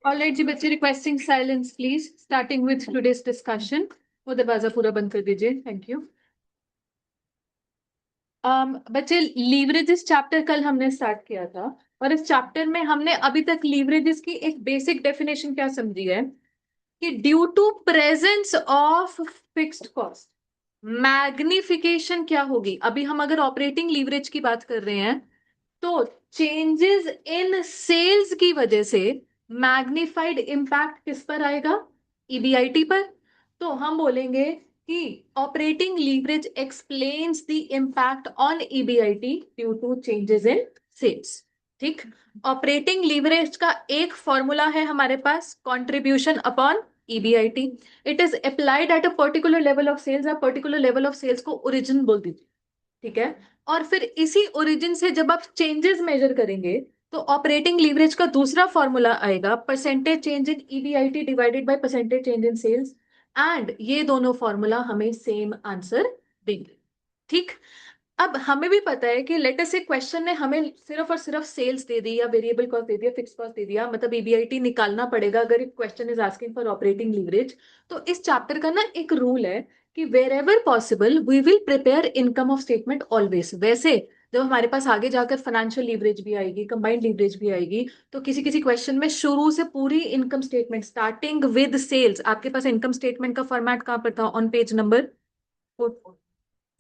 All right जी बच्चे, requesting silence please, starting with today's discussion. वो दरवाजा पूरा बंद कर दीजिए, थैंक यू। बच्चे, लीवरेजेस चैप्टर कल हमने स्टार्ट किया था, और इस चैप्टर में हमने अभी तक लीवरेजेस की एक बेसिक डेफिनेशन क्या समझी है कि due to presence of fixed cost magnification क्या होगी। अभी हम अगर ऑपरेटिंग लीवरेज की बात कर रहे हैं तो चेंजेस इन सेल्स की वजह से मैग्निफाइड इंपैक्ट किस पर आएगा? ईबीआईटी पर। तो हम बोलेंगे कि operating leverage explains the impact on EBIT due to changes in sales. ठीक। ऑपरेटिंग लीवरेज का एक फॉर्मूला है हमारे पास, contribution upon EBIT. It is applied at a particular level of sales. आप पर्टिकुलर लेवल ऑफ सेल्स को origin बोल दीजिए, ठीक है। और फिर इसी ओरिजिन से जब आप चेंजेस मेजर करेंगे तो ऑपरेटिंग लीवरेज का दूसरा फॉर्मूला आएगा, percentage change in EBIT divided by percentage change in sales. And ये दोनों फॉर्मूला हमें सेम आंसर देंगे। ठीक। अब हमें भी पता है कि लेटर से क्वेश्चन ने हमें सिर्फ और सिर्फ सेल्स दे दी या वेरिएबल कॉस्ट दे दिया, फिक्स कॉस्ट दे दिया, मतलब ईबीआईटी निकालना पड़ेगा अगर question is asking for operating leverage. तो इस चैप्टर का ना एक रूल है कि wherever possible we will prepare income of statement always. वैसे जब हमारे पास आगे जाकर फाइनेंशियल लीवरेज भी आएगी, कंबाइंड लीवरेज भी आएगी, तो किसी किसी क्वेश्चन में शुरू से पूरी income statement starting with sales, आपके पास इनकम स्टेटमेंट का फॉर्मेट कहाँ पर था? On page number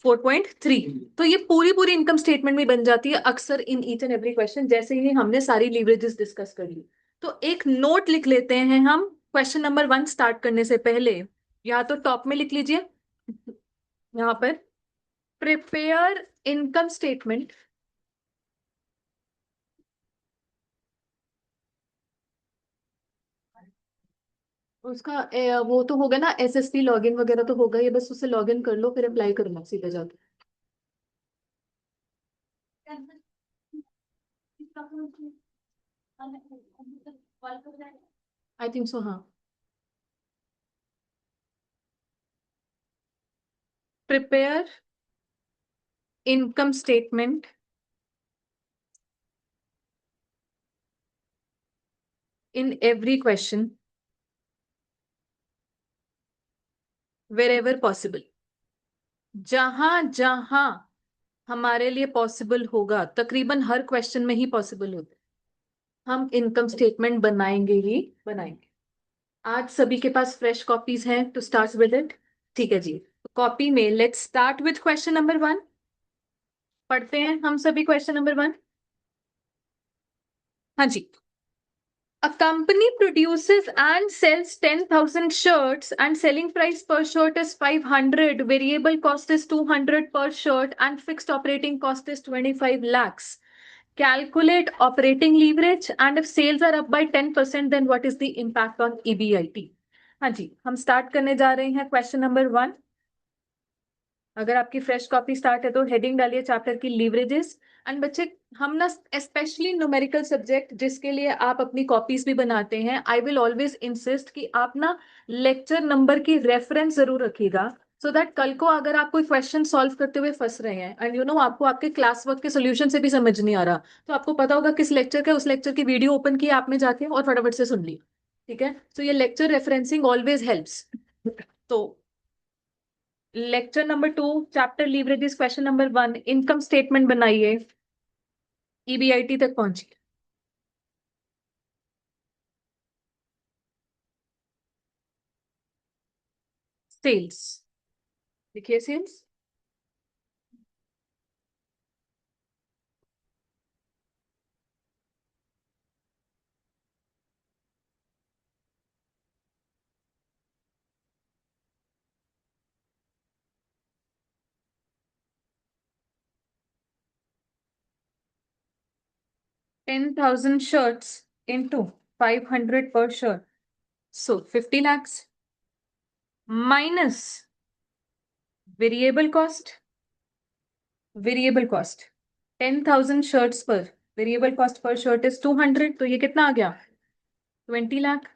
4.3। तो ये पूरी पूरी इनकम स्टेटमेंट में बन जाती है अक्सर in each and every question, जैसे ही हमने सारी लीवरेजेस डिस्कस कर ली। तो एक नोट लिख लेते हैं हम क्वेश्चन नंबर 1 स्टार्ट करने से पहले, या तो टॉप में लिख लीजिए यहां पर, प्रिपेयर इनकम स्टेटमेंट उसका वो तो होगा ना, एसएसपी लॉगिन वगैरह तो होगा, ये बस उससे लॉगिन कर लो फिर अप्लाई करना सीधे जाके। आई थिंक सो, हाँ। Prepare income statement in every question wherever possible। जहां जहां हमारे लिए पॉसिबल होगा, तकरीबन हर क्वेश्चन में ही पॉसिबल होता है, हम इनकम स्टेटमेंट बनाएंगे ही बनाएंगे। आज सभी के पास फ्रेश कॉपीज हैं टू स्टार्ट विद इट? ठीक है जी। कॉपी में let's start with question number 1। पढ़ते हैं हम सभी क्वेश्चन नंबर 1। हाँ जी। A company produces and sells 10,000 shirts and selling price per shirt is 500. Variable cost is 200 per shirt and fixed operating cost is 25 lakhs. Calculate operating leverage and if sales are up by 10% then what is the impact on EBIT? हाँ जी, हम start करने जा रहे हैं question number 1। अगर आपकी fresh copy start है तो हेडिंग डालिए चैप्टर की लीवरेजेस। एंड बच्चे, हम ना स्पेशली न्यूमेरिकल सब्जेक्ट जिसके लिए आप अपनी कॉपीज भी बनाते हैं, आई विल ऑलवेज इंसिस्ट कि आप ना लेक्चर नंबर की रेफरेंस जरूर रखिएगा, सो दैट कल को अगर आप कोई क्वेश्चन सॉल्व करते हुए फंस रहे हैं एंड यू नो आपको आपके क्लास वर्क के सोल्यूशन से भी समझ नहीं आ रहा, तो आपको पता होगा किस लेक्चर का, उस लेक्चर की वीडियो ओपन की आप में जाके और फटाफट से सुन ली। ठीक है, तो ये लेक्चर रेफरेंसिंग ऑलवेज हेल्प्स। तो lecture number 2, chapter leverages, question number 1, income statement बनाइए। ईबीआईटी तक पहुंचिए। सेल्स, देखिए sales. 10,000 shirts into 500 per shirt, so 50 lakhs minus variable cost. Variable cost 10,000 shirts पर variable cost per shirt is 200, तो ये कितना आ गया? 20 लाख।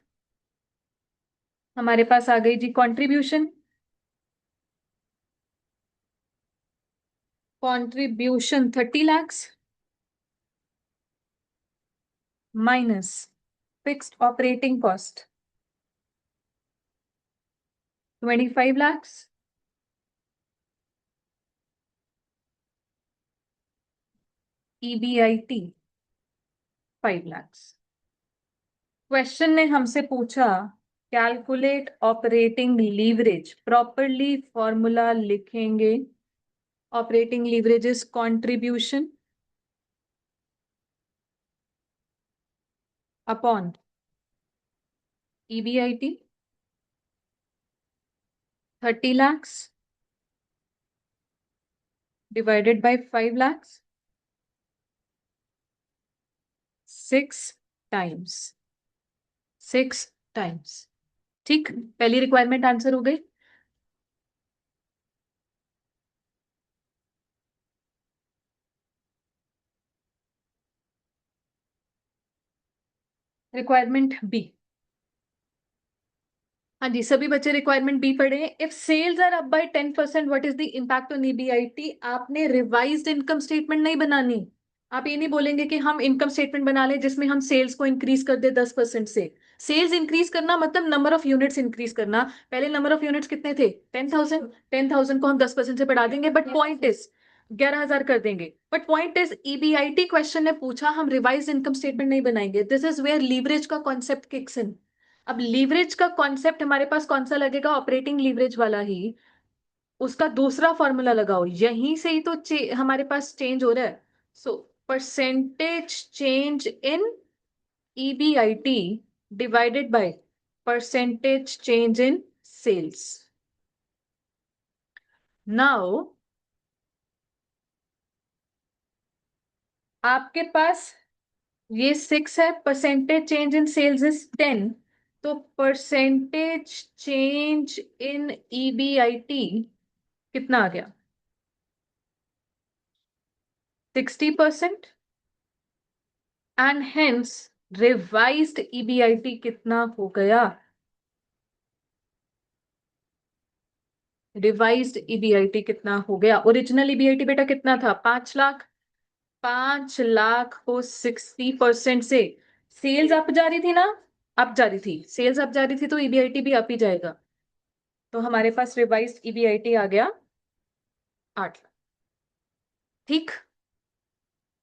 हमारे पास आ गई जी contribution. Contribution 30 lakhs minus fixed operating cost 25 lakhs, EBIT 5 lakhs। Question ने हमसे पूछा calculate operating leverage, properly formula लिखेंगे। Operating leverage is contribution upon EBIT 30 lakhs divided by 5 lakhs 6 times 6 times। ठीक, पहली रिक्वायरमेंट आंसर हो गई। रिक्वायरमेंट बी, हाँ जी सभी बच्चे रिक्वायरमेंट बी पढ़े। If sales are up by 10% what is the impact on EBIT। आपने रिवाइज्ड इनकम स्टेटमेंट नहीं बनानी। आप ये नहीं बोलेंगे कि हम इनकम स्टेटमेंट बना लें जिसमें हम सेल्स को इंक्रीज कर दे 10% से। सेल्स इंक्रीज करना मतलब नंबर ऑफ यूनिट्स इंक्रीज करना। पहले नंबर ऑफ यूनिट्स कितने थे? 10,000। 10,000 को हम 10% से बढ़ा देंगे, बट पॉइंट इज 11,000 कर देंगे। But point is EBIT question ने पूछा, हम रिवाइज इनकम स्टेटमेंट नहीं बनाएंगे। दिस इज वेयर लीवरेज का कॉन्सेप्ट किक्स इन। अब लीवरेज का कॉन्सेप्ट हमारे पास कौन सा लगेगा? ऑपरेटिंग लीवरेज वाला ही। उसका दूसरा फॉर्मूला लगाओ, यहीं से ही तो हमारे पास चेंज हो रहा है। So percentage change in EBIT divided by percentage change in sales. Now आपके पास ये 6 है, percentage change in sales is 10, तो परसेंटेज चेंज इन EBIT कितना आ गया? 60%। एंड हेंस रिवाइज्ड EBIT कितना हो गया? रिवाइज्ड EBIT कितना हो गया? ओरिजिनल EBIT बेटा कितना था? 5 लाख। 5 लाख को 60% से, सेल्स अप जा रही थी ना, अप जा रही थी, सेल्स अप जा रही थी तो EBIT भी अप ही जाएगा। तो हमारे पास रिवाइज्ड EBIT आ गया 8 लाख। ठीक,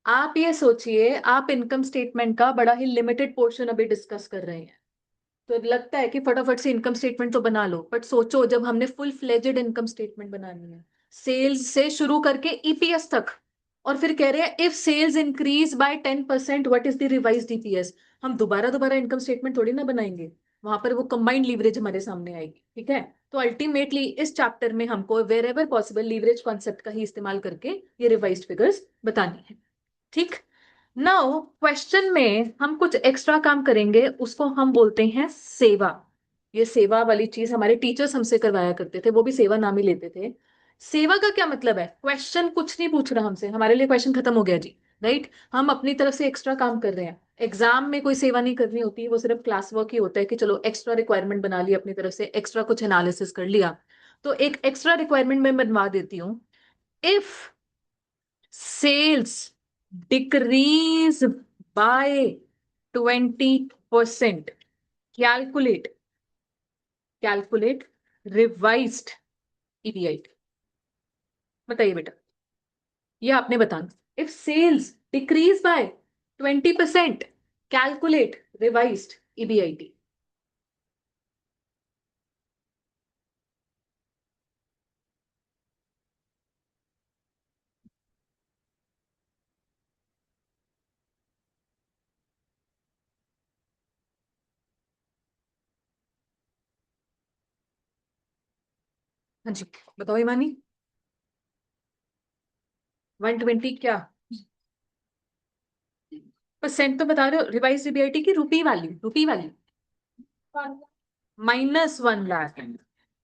आप ये सोचिए, आप इनकम स्टेटमेंट का बड़ा ही लिमिटेड पोर्शन अभी डिस्कस कर रहे हैं, तो लगता है कि फटाफट से इनकम स्टेटमेंट तो बना लो, बट सोचो जब हमने फुल फ्लेजेड इनकम स्टेटमेंट बनानी है, सेल्स से शुरू करके EPS तक, और फिर कह रहे हैं if sales increase by 10% what is the revised EPS। हम दोबारा दोबारा इनकम स्टेटमेंट थोड़ी ना बनाएंगे, वहां पर वो कंबाइंड लीवरेज हमारे सामने आएगी। ठीक है, तो अल्टीमेटली इस चैप्टर में हमको wherever possible leverage concept का ही इस्तेमाल करके ये रिवाइज्ड फिगर्स बतानी है। ठीक, नाउ क्वेश्चन में हम कुछ एक्स्ट्रा काम करेंगे, उसको हम बोलते हैं सेवा। ये सेवा वाली चीज हमारे टीचर्स हमसे करवाया करते थे, वो भी सेवा नाम ही लेते थे। सेवा का क्या मतलब है? क्वेश्चन कुछ नहीं पूछ रहा हमसे, हमारे लिए क्वेश्चन खत्म हो गया जी। राइट, हम अपनी तरफ से एक्स्ट्रा काम कर रहे हैं। एग्जाम में कोई सेवा नहीं करनी होती, वो सिर्फ क्लास वर्क ही होता है कि चलो एक्स्ट्रा रिक्वायरमेंट बना ली अपनी तरफ से, एक्स्ट्रा कुछ एनालिसिस कर लिया। तो एक एक्स्ट्रा रिक्वायरमेंट मैं बनवा देती हूँ। If sales decrease by 20%, calculate calculate revised EBIT। बताइए बेटा, ये आपने बताना। If sales decrease by 20% calculate revised EBIT। हाँ जी, बताओ ईमानी। 120 क्या परसेंट तो बता रहे हो? रिवाइज EBIT की रुपी वाली, रुपी वाली -1 लाख,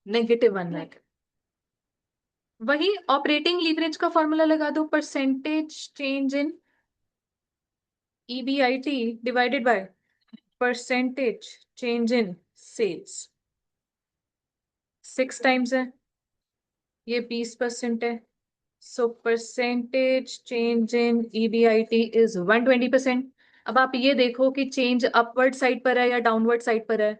-1 लाख। वही ऑपरेटिंग लीवरेज का फॉर्मूला लगा दो, percentage change in EBIT divided by percentage change in sales. 6 times है, ये 20% है। So percentage change in EBIT is 120%। अब आप ये देखो कि चेंज अपवर्ड साइड पर है या डाउनवर्ड साइड पर है।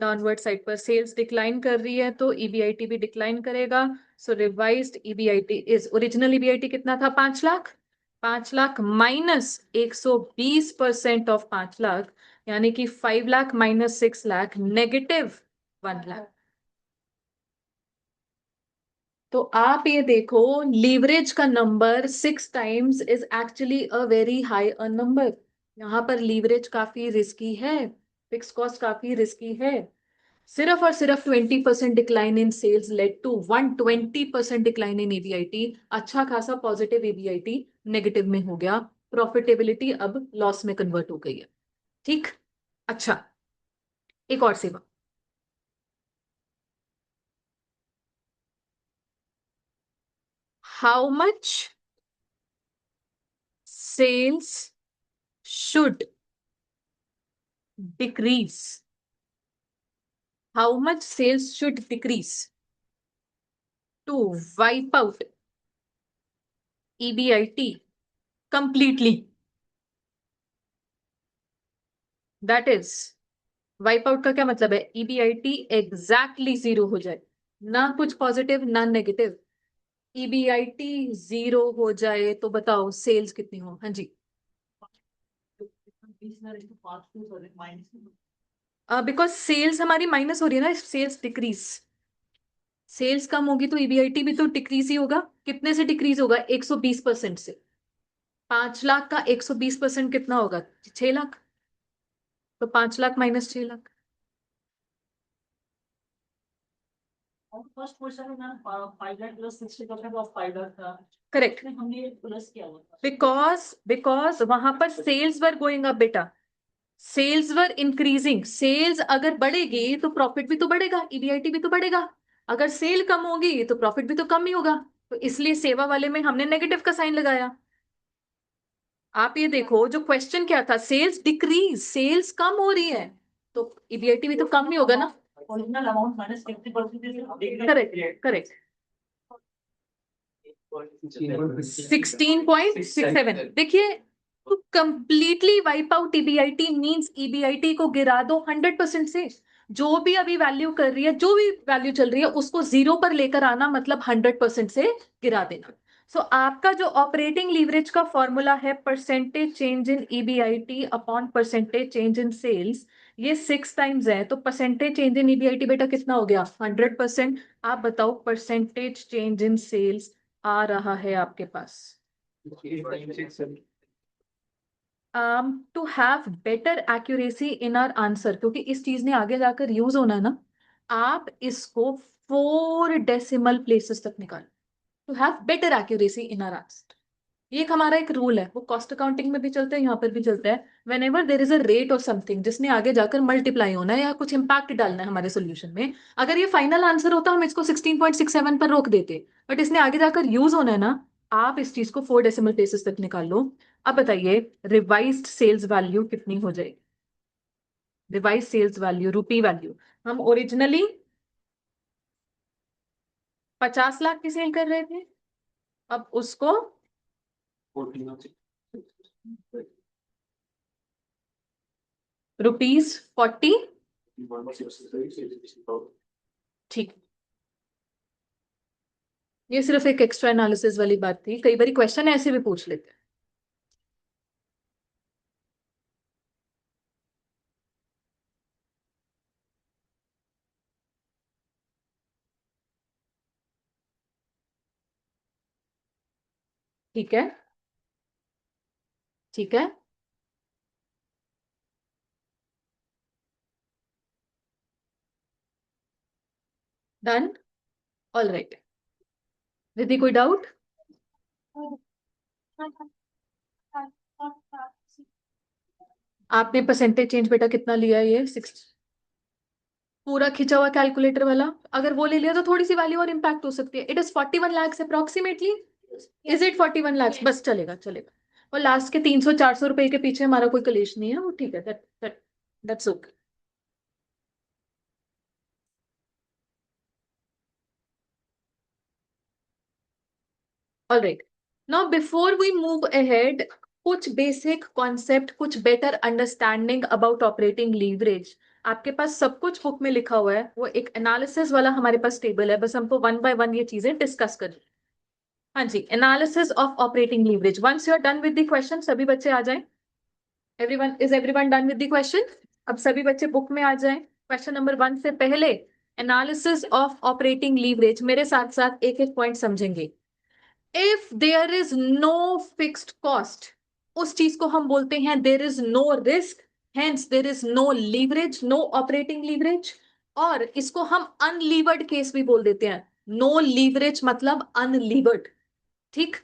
डाउनवर्ड साइड पर सेल्स डिक्लाइन कर रही है तो ईबीआईटी भी डिक्लाइन करेगा। So revised EBIT is, original EBIT कितना था, 5 लाख। 5 लाख माइनस 120% ऑफ 5 लाख, यानी कि 5 लाख माइनस 6 लाख, -1 लाख। तो आप ये देखो, लीवरेज का number 6 times is actually a very high a number. यहाँ पर लीवरेज काफी रिस्की है, फिक्स कॉस्ट काफी रिस्की है। सिर्फ और सिर्फ 20% decline in sales led to 120% decline in EBIT. अच्छा खासा पॉजिटिव ईबीआईटी नेगेटिव में हो गया, प्रॉफिटेबिलिटी अब लॉस में कन्वर्ट हो गई है। ठीक। अच्छा, एक और सेवा। How much sales should decrease, how much sales should decrease to wipe out EBIT completely. That is, wipe out का क्या मतलब है, ईबीआईटी एग्जैक्टली जीरो हो जाए, ना कुछ पॉजिटिव ना नेगेटिव। ईबीआईटी जीरो हो जाए तो बताओ सेल्स कितनी हो। हाँ जी। बिकॉज सेल्स हमारी माइनस हो रही है ना, सेल्स डिक्रीज, सेल्स कम होगी तो ईबीआईटी भी तो डिक्रीज ही होगा। कितने से डिक्रीज होगा, 120% से। 5 लाख का 120% कितना होगा, 6 लाख। तो 5 lakh minus 6 lakh. First question में ma'am 5 lakh plus 60% of 5 lakh था। करेक्ट। हमने प्लस किया हुआ था बिकॉज वहां पर सेल्स वर गोइंग अप बेटा, सेल्स वर इंक्रीजिंग। सेल्स अगर बढ़ेगी तो प्रॉफिट भी तो बढ़ेगा, ईबीआईटी भी तो बढ़ेगा। अगर सेल कम होगी तो प्रॉफिट भी तो कम ही होगा। तो इसलिए सेवा वाले में हमने नेगेटिव का साइन लगाया। आप ये देखो, जो क्वेश्चन क्या था, सेल्स डिक्रीज, सेल्स कम हो रही है तो ईबीआईटी भी तो कम ही होगा ना। Original amount minus 50%। Correct correct. 16.67। देखिए, तो completely wipe out EBIT means EBIT को गिरा दो 100% से। जो भी अभी वैल्यू कर रही है, जो भी वैल्यू चल रही है, उसको जीरो पर लेकर आना, मतलब 100% से गिरा देना। सो आपका जो ऑपरेटिंग लीवरेज का फॉर्मूला है, percentage change in EBIT upon percentage change in sales, ये 6 टाइम्स है। तो परसेंटेज चेंज इन ईबीआईटी बेटा कितना हो गया, 100%। आप बताओ परसेंटेज चेंज इन सेल्स आ रहा है आपके पास। To have better accuracy in our answer, क्योंकि इस चीज ने आगे जाकर यूज होना है ना, आप इसको 4 डेसिमल प्लेसेस तक निकालो, to have better accuracy in our answer. ये एक हमारा एक रूल है, वो कॉस्ट अकाउंटिंग में भी चलता है, यहाँ पर भी चलता है। When ever there is a rate और समथिंग जिसने आगे जाकर मल्टीप्लाई होना है या कुछ इंपैक्ट डालना है हमारे सोल्यूशन में, अगर ये फाइनल आंसर होता हम इसको 16.67 पर रोक देते, बट इसने आगे जाकर यूज होना है ना, आप इस चीज को 4 डेसिमल प्लेसेस तक निकाल लो। अब बताइए, रिवाइज्ड सेल्स वैल्यू कितनी हो जाएगी, रिवाइज सेल्स वैल्यू, रुपी वैल्यू। हम ओरिजिनली 50 लाख की सेल कर रहे थे, अब उसको ₹40। ठीक। ये सिर्फ एक एक्स्ट्रा एनालिसिस वाली बात थी, कई बार क्वेश्चन ऐसे भी पूछ लेते हैं। ठीक है। ठीक है। डन। All right. रिद्धि, कोई डाउट? आपने परसेंटेज चेंज बेटा कितना लिया है, ये 6? पूरा खिंचा हुआ कैलकुलेटर वाला, अगर वो ले लिया तो थोड़ी सी वैल्यू और इम्पैक्ट हो सकती है। It is 41 lakh approximately. Is it 41 lakh? बस चलेगा चलेगा। और लास्ट के 300-400 रुपए के पीछे हमारा कोई कलेश नहीं है, वो ठीक है। That's okay. All right. Now before we move ahead, कुछ बेसिक कॉन्सेप्ट, कुछ better understanding about operating leverage. आपके पास सब कुछ बुक में लिखा हुआ है, वो एक एनालिसिस वाला हमारे पास टेबल है, बस हमको वन बाय वन ये चीजें डिस्कस करनी। हाँ जी, analysis of operating leverage. Once you are done with the question, सभी बच्चे आ जाएं। Everyone done with the question? अब सभी बच्चे बुक में आ जाएं। क्वेश्चन नंबर 1 से पहले एनालिसिस ऑफ ऑपरेटिंग लीवरेज मेरे साथ साथ एक एक पॉइंट समझेंगे। If there is no fixed cost, उस चीज को हम बोलते हैं there is no risk, hence there is no leverage, no operating leverage. और इसको हम अनलीवर्ड केस भी बोल देते हैं। नो लीवरेज मतलब अनलीवर्ड। ठीक।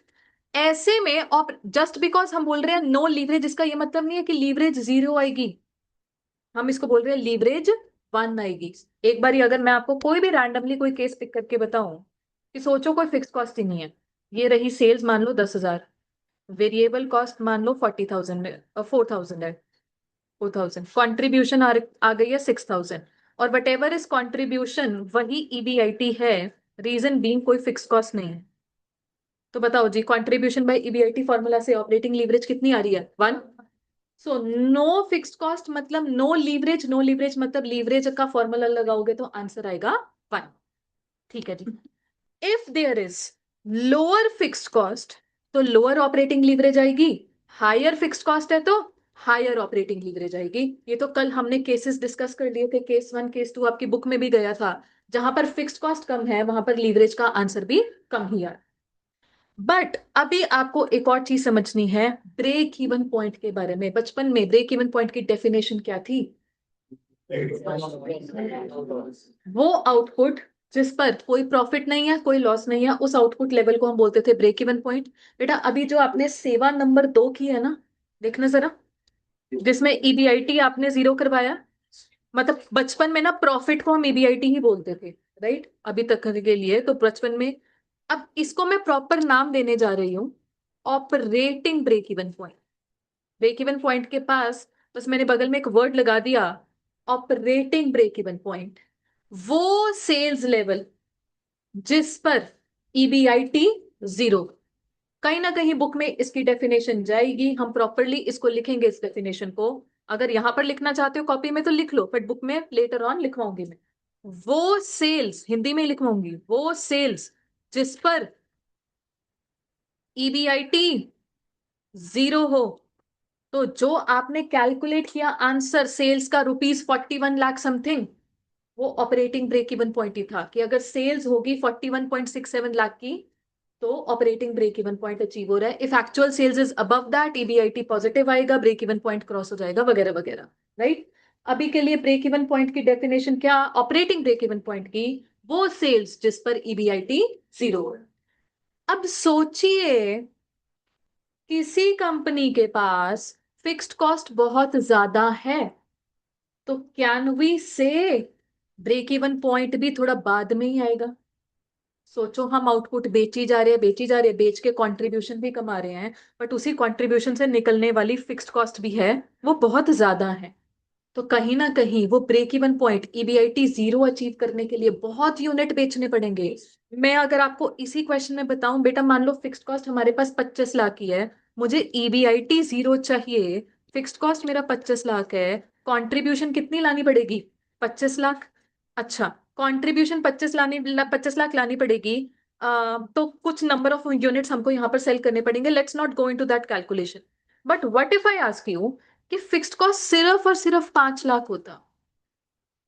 ऐसे में और जस्ट बिकॉज हम बोल रहे हैं नो लीवरेज, इसका ये मतलब नहीं है कि लीवरेज 0 आएगी। हम इसको बोल रहे हैं लीवरेज 1 आएगी। एक बार अगर मैं आपको कोई भी रैंडमली कोई केस पिक करके बताऊं कि सोचो कोई फिक्स कॉस्ट ही नहीं है, ये रही सेल्स मान लो 10,000, वेरिएबल कॉस्ट मान लो 40,000 4,000 है, 4,000 कॉन्ट्रीब्यूशन आ गई है 6,000, और वट एवर इज कॉन्ट्रीब्यूशन वही ईबीआईटी है। रीजन बीइंग कोई फिक्स कॉस्ट नहीं है। तो बताओ जी, कंट्रीब्यूशन बाय ईबीआईटी फॉर्मूला से ऑपरेटिंग लीवरेज कितनी आ रही है? 1। सो नो फिक्स्ड कॉस्ट मतलब नो लीवरेज, नो लीवरेज मतलब लीवरेज का फॉर्मूला लगाओगे तो आंसर आएगा 1। ठीक है जी। If there is lower fixed cost तो लोअर ऑपरेटिंग लीवरेज आएगी, हायर फिक्स्ड कॉस्ट है तो हायर ऑपरेटिंग लीवरेज आएगी। ये तो कल हमने केसेस डिस्कस कर लिए थे, केस 1 केस 2 आपकी बुक में भी गया था। जहां पर फिक्स्ड कॉस्ट कम है वहां पर लीवरेज का आंसर भी कम ही आया। बट अभी आपको एक और चीज समझनी है ब्रेक इवन पॉइंट के बारे में। बचपन में ब्रेक इवन पॉइंट की डेफिनेशन क्या थी? वो आउटपुट जिस पर कोई प्रॉफिट नहीं है, कोई लॉस नहीं है, उस आउटपुट लेवल को हम बोलते थे ब्रेक इवन पॉइंट। बेटा अभी जो आपने सेवा नंबर 2 की है ना, देखना जरा, जिसमें ईबीआईटी आपने 0 करवाया। मतलब बचपन में ना प्रॉफिट को हम ईबीआईटी ही बोलते थे, राइट? अभी तक के लिए तो बचपन में। अब इसको मैं प्रॉपर नाम देने जा रही हूँ, operating break even point. Break even point के पास बस मैंने बगल में एक वर्ड लगा दिया, ऑपरेटिंग ब्रेक इवन पॉइंट। वो सेल्स लेवल जिस पर ईबीआईटी 0। कहीं ना कहीं बुक में इसकी डेफिनेशन जाएगी, हम प्रॉपरली इसको लिखेंगे इस डेफिनेशन को। अगर यहां पर लिखना चाहते हो कॉपी में तो लिख लो, बट बुक में लेटर ऑन लिखवाऊंगी मैं। वो सेल्स हिंदी में ही लिखवाऊंगी, वो सेल्स जिस पर ईबीआईटी 0 हो। तो जो आपने कैलकुलेट किया आंसर सेल्स का ₹41 लाख समथिंग, वो ऑपरेटिंग ब्रेक इवन पॉइंट ही था। कि अगर सेल्स होगी 41.67 लाख की तो operating break even point achieve हो रहा है। If actual sales is above that EBIT positive आएगा, ब्रेक इवन पॉइंट क्रॉस हो जाएगा, वगैरह वगैरह, राइट? अभी के लिए ब्रेक इवन पॉइंट की डेफिनेशन क्या? ऑपरेटिंग ब्रेक इवन पॉइंट की वो सेल्स जिस पर ईबीआईटी 0। अब सोचिए किसी कंपनी के पास फिक्स्ड कॉस्ट बहुत ज्यादा है, तो कैन वी से ब्रेक इवन पॉइंट भी थोड़ा बाद में ही आएगा? सोचो हम आउटपुट बेची जा रहे हैं, बेची जा रहे हैं, बेच के कंट्रीब्यूशन भी कमा रहे हैं, बट उसी कंट्रीब्यूशन से निकलने वाली फिक्स्ड कॉस्ट भी है, वो बहुत ज्यादा है। तो कहीं ना कहीं वो break even point EBIT 0 achieve करने के लिए बहुत यूनिट बेचने पड़ेंगे। मैं अगर आपको इसी क्वेश्चन में बताऊं, बेटा मान लो फिक्स्ड कॉस्ट हमारे पास 25 लाख की है, मुझे ईबीआईटी 0 चाहिए, फिक्स्ड कॉस्ट मेरा 25 लाख है, कंट्रीब्यूशन कितनी लानी पड़ेगी? 25 लाख। अच्छा, कंट्रीब्यूशन 25 लाख लानी पड़ेगी। तो कुछ नंबर ऑफ यूनिट्स हमको यहाँ पर सेल करने पड़ेंगे। Let's not go into that calculation. But what if I ask you कि फिक्स्ड कॉस्ट सिर्फ और सिर्फ 5 लाख होता,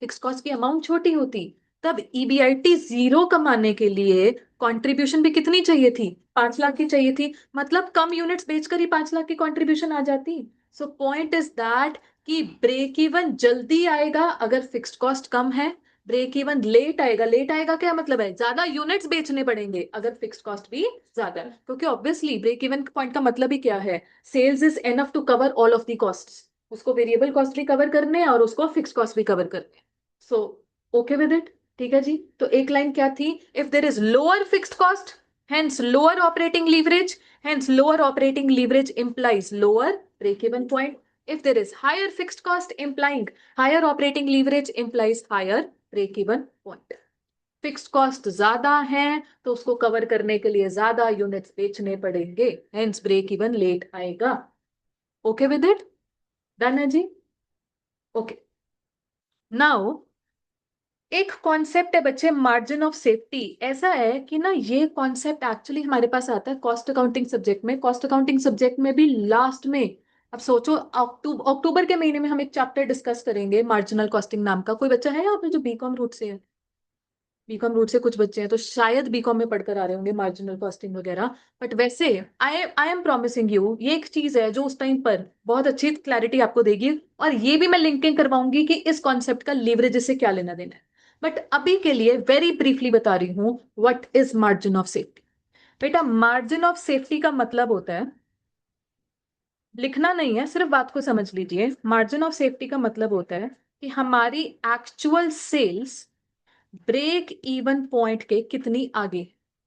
फिक्स कॉस्ट की अमाउंट छोटी होती, तब ईबीआईटी 0 कमाने के लिए कंट्रीब्यूशन भी कितनी चाहिए थी? 5 लाख की चाहिए थी। मतलब कम यूनिट्स बेचकर ही 5 लाख की कंट्रीब्यूशन आ जाती। सो पॉइंट इज दैट कि ब्रेक इवन जल्दी आएगा अगर फिक्स्ड कॉस्ट कम है, ब्रेक इवन लेट आएगा। लेट आएगा क्या मतलब है? ज्यादा यूनिट्स बेचने पड़ेंगे अगर फिक्स्ड कॉस्ट भी ज्यादा है, क्योंकि ऑब्वियसली ब्रेक इवन पॉइंट का मतलब ही क्या है? Sales is enough to cover all of the cost. उसको वेरिएबल कॉस्ट भी कवर करने हैं और उसको फिक्स कॉस्ट भी कवर करने हैं। So okay with it? ठीक है जी। तो एक लाइन क्या थी? If there is lower fixed cost, hence lower operating leverage, hence lower operating leverage implies lower break even point. If there is higher fixed cost implying higher operating leverage implies higher break even point. Fixed cost ज्यादा है तो उसको cover करने के लिए ज्यादा units बेचने पड़ेंगे, हेंस ब्रेक इवन लेट आएगा। Okay with it? डन है जी? ओके, नाउ एक कॉन्सेप्ट है बच्चे, मार्जिन ऑफ सेफ्टी। ऐसा है कि ना, ये कॉन्सेप्ट एक्चुअली हमारे पास आता है कॉस्ट अकाउंटिंग सब्जेक्ट में। कॉस्ट अकाउंटिंग सब्जेक्ट में भी लास्ट में, अब सोचो, अक्टूबर के महीने में हम एक चैप्टर डिस्कस करेंगे मार्जिनल कॉस्टिंग नाम का। कोई बच्चा है यहाँ पे जो बीकॉम रूट से है? बीकॉम रूट से कुछ बच्चे हैं तो शायद बीकॉम में पढ़कर आ रहे होंगे मार्जिनल कॉस्टिंग वगैरह। बट वैसे आई एम प्रॉमिसिंग यू, ये एक चीज है जो उस टाइम पर बहुत अच्छी क्लैरिटी आपको देगी। और ये भी मैं लिंकिंग करवाऊंगी कि इस कॉन्सेप्ट का लीवरेज से क्या लेना देना है। बट अभी के लिए वेरी ब्रीफली बता रही हूं, what is margin of safety. बेटा, मार्जिन ऑफ सेफ्टी का मतलब होता है, लिखना नहीं है, सिर्फ बात को समझ लीजिए। मार्जिन ऑफ सेफ्टी का मतलब होता है कि हमारी actual sales break even point के कितनी आगे।